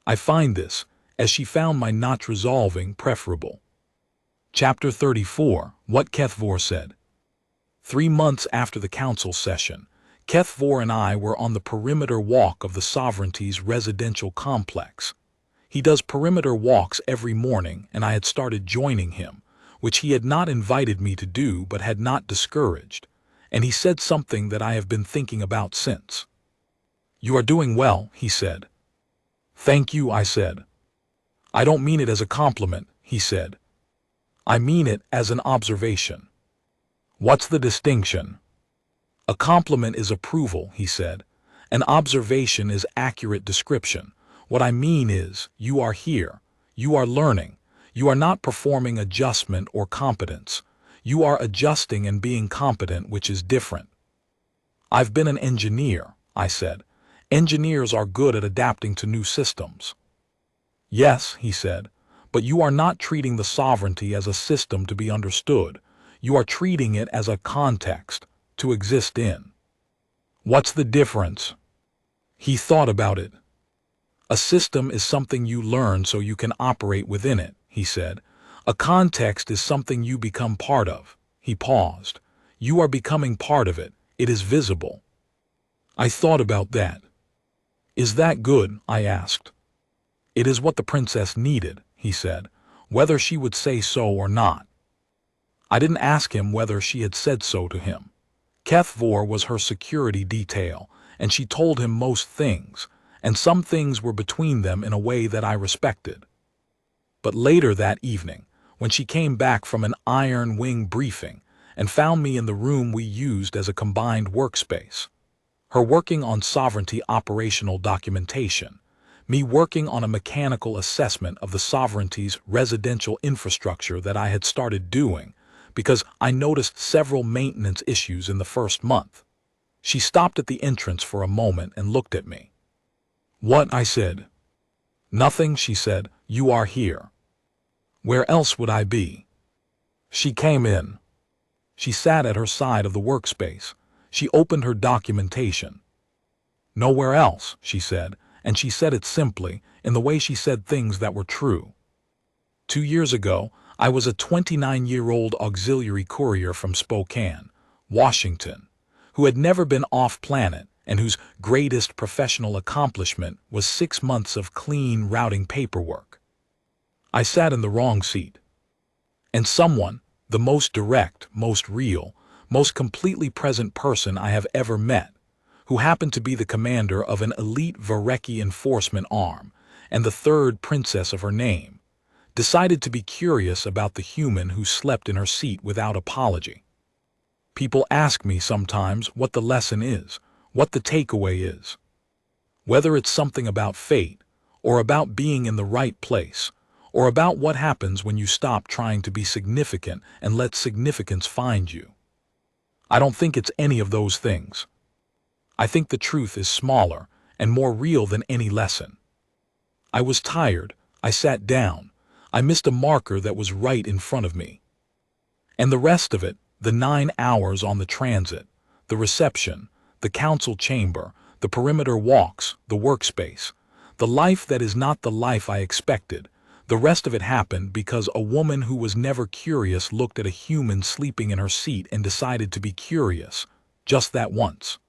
I find this, as she found my not resolving preferable. Chapter 34, What Kethvor Said. 3 months after the council session, Kethvor and I were on the perimeter walk of the Sovereignty's residential complex. He does perimeter walks every morning, and I had started joining him, which he had not invited me to do but had not discouraged, and he said something that I have been thinking about since. You are doing well, he said. Thank you, I said. I don't mean it as a compliment, he said. I mean it as an observation. What's the distinction? A compliment is approval, he said. An observation is accurate description. What I mean is, you are here, you are learning, you are not performing adjustment or competence. You are adjusting and being competent, which is different. I've been an engineer, I said. Engineers are good at adapting to new systems. Yes, he said, but you are not treating the sovereignty as a system to be understood. You are treating it as a context to exist in. What's the difference? He thought about it. A system is something you learn so you can operate within it, he said. A context is something you become part of, He paused. You are becoming part of it. It is visible. I thought about that. Is that good? I asked. It is what the princess needed, he said, whether she would say so or not. I didn't ask him whether she had said so to him. Kethvor was her security detail, and she told him most things, and some things were between them in a way that I respected. But later that evening, when she came back from an Iron Wing briefing and found me in the room we used as a combined workspace, her working on sovereignty operational documentation, me working on a mechanical assessment of the sovereignty's residential infrastructure that I had started doing because I noticed several maintenance issues in the first month. She stopped at the entrance for a moment and looked at me. What? I said. Nothing, she said. You are here. Where else would I be? She came in. She sat at her side of the workspace. She opened her documentation. Nowhere else, she said, and she said it simply, in the way she said things that were true. 2 years ago, I was a 29-year-old auxiliary courier from Spokane, Washington, who had never been off-planet and whose greatest professional accomplishment was 6 months of clean routing paperwork. I sat in the wrong seat. And someone, the most direct, most real, most completely present person I have ever met, who happened to be the commander of an elite Vareki enforcement arm and the third princess of her name, decided to be curious about the human who slept in her seat without apology. People ask me sometimes what the lesson is, what the takeaway is. Whether it's something about fate, or about being in the right place, or about what happens when you stop trying to be significant and let significance find you. I don't think it's any of those things. I think the truth is smaller and more real than any lesson. I was tired. I sat down. I missed a marker that was right in front of me. And the rest of it, the 9 hours on the transit, the reception, the council chamber, the perimeter walks, the workspace, the life that is not the life I expected, the rest of it happened because a woman who was never curious looked at a human sleeping in her seat and decided to be curious, just that once.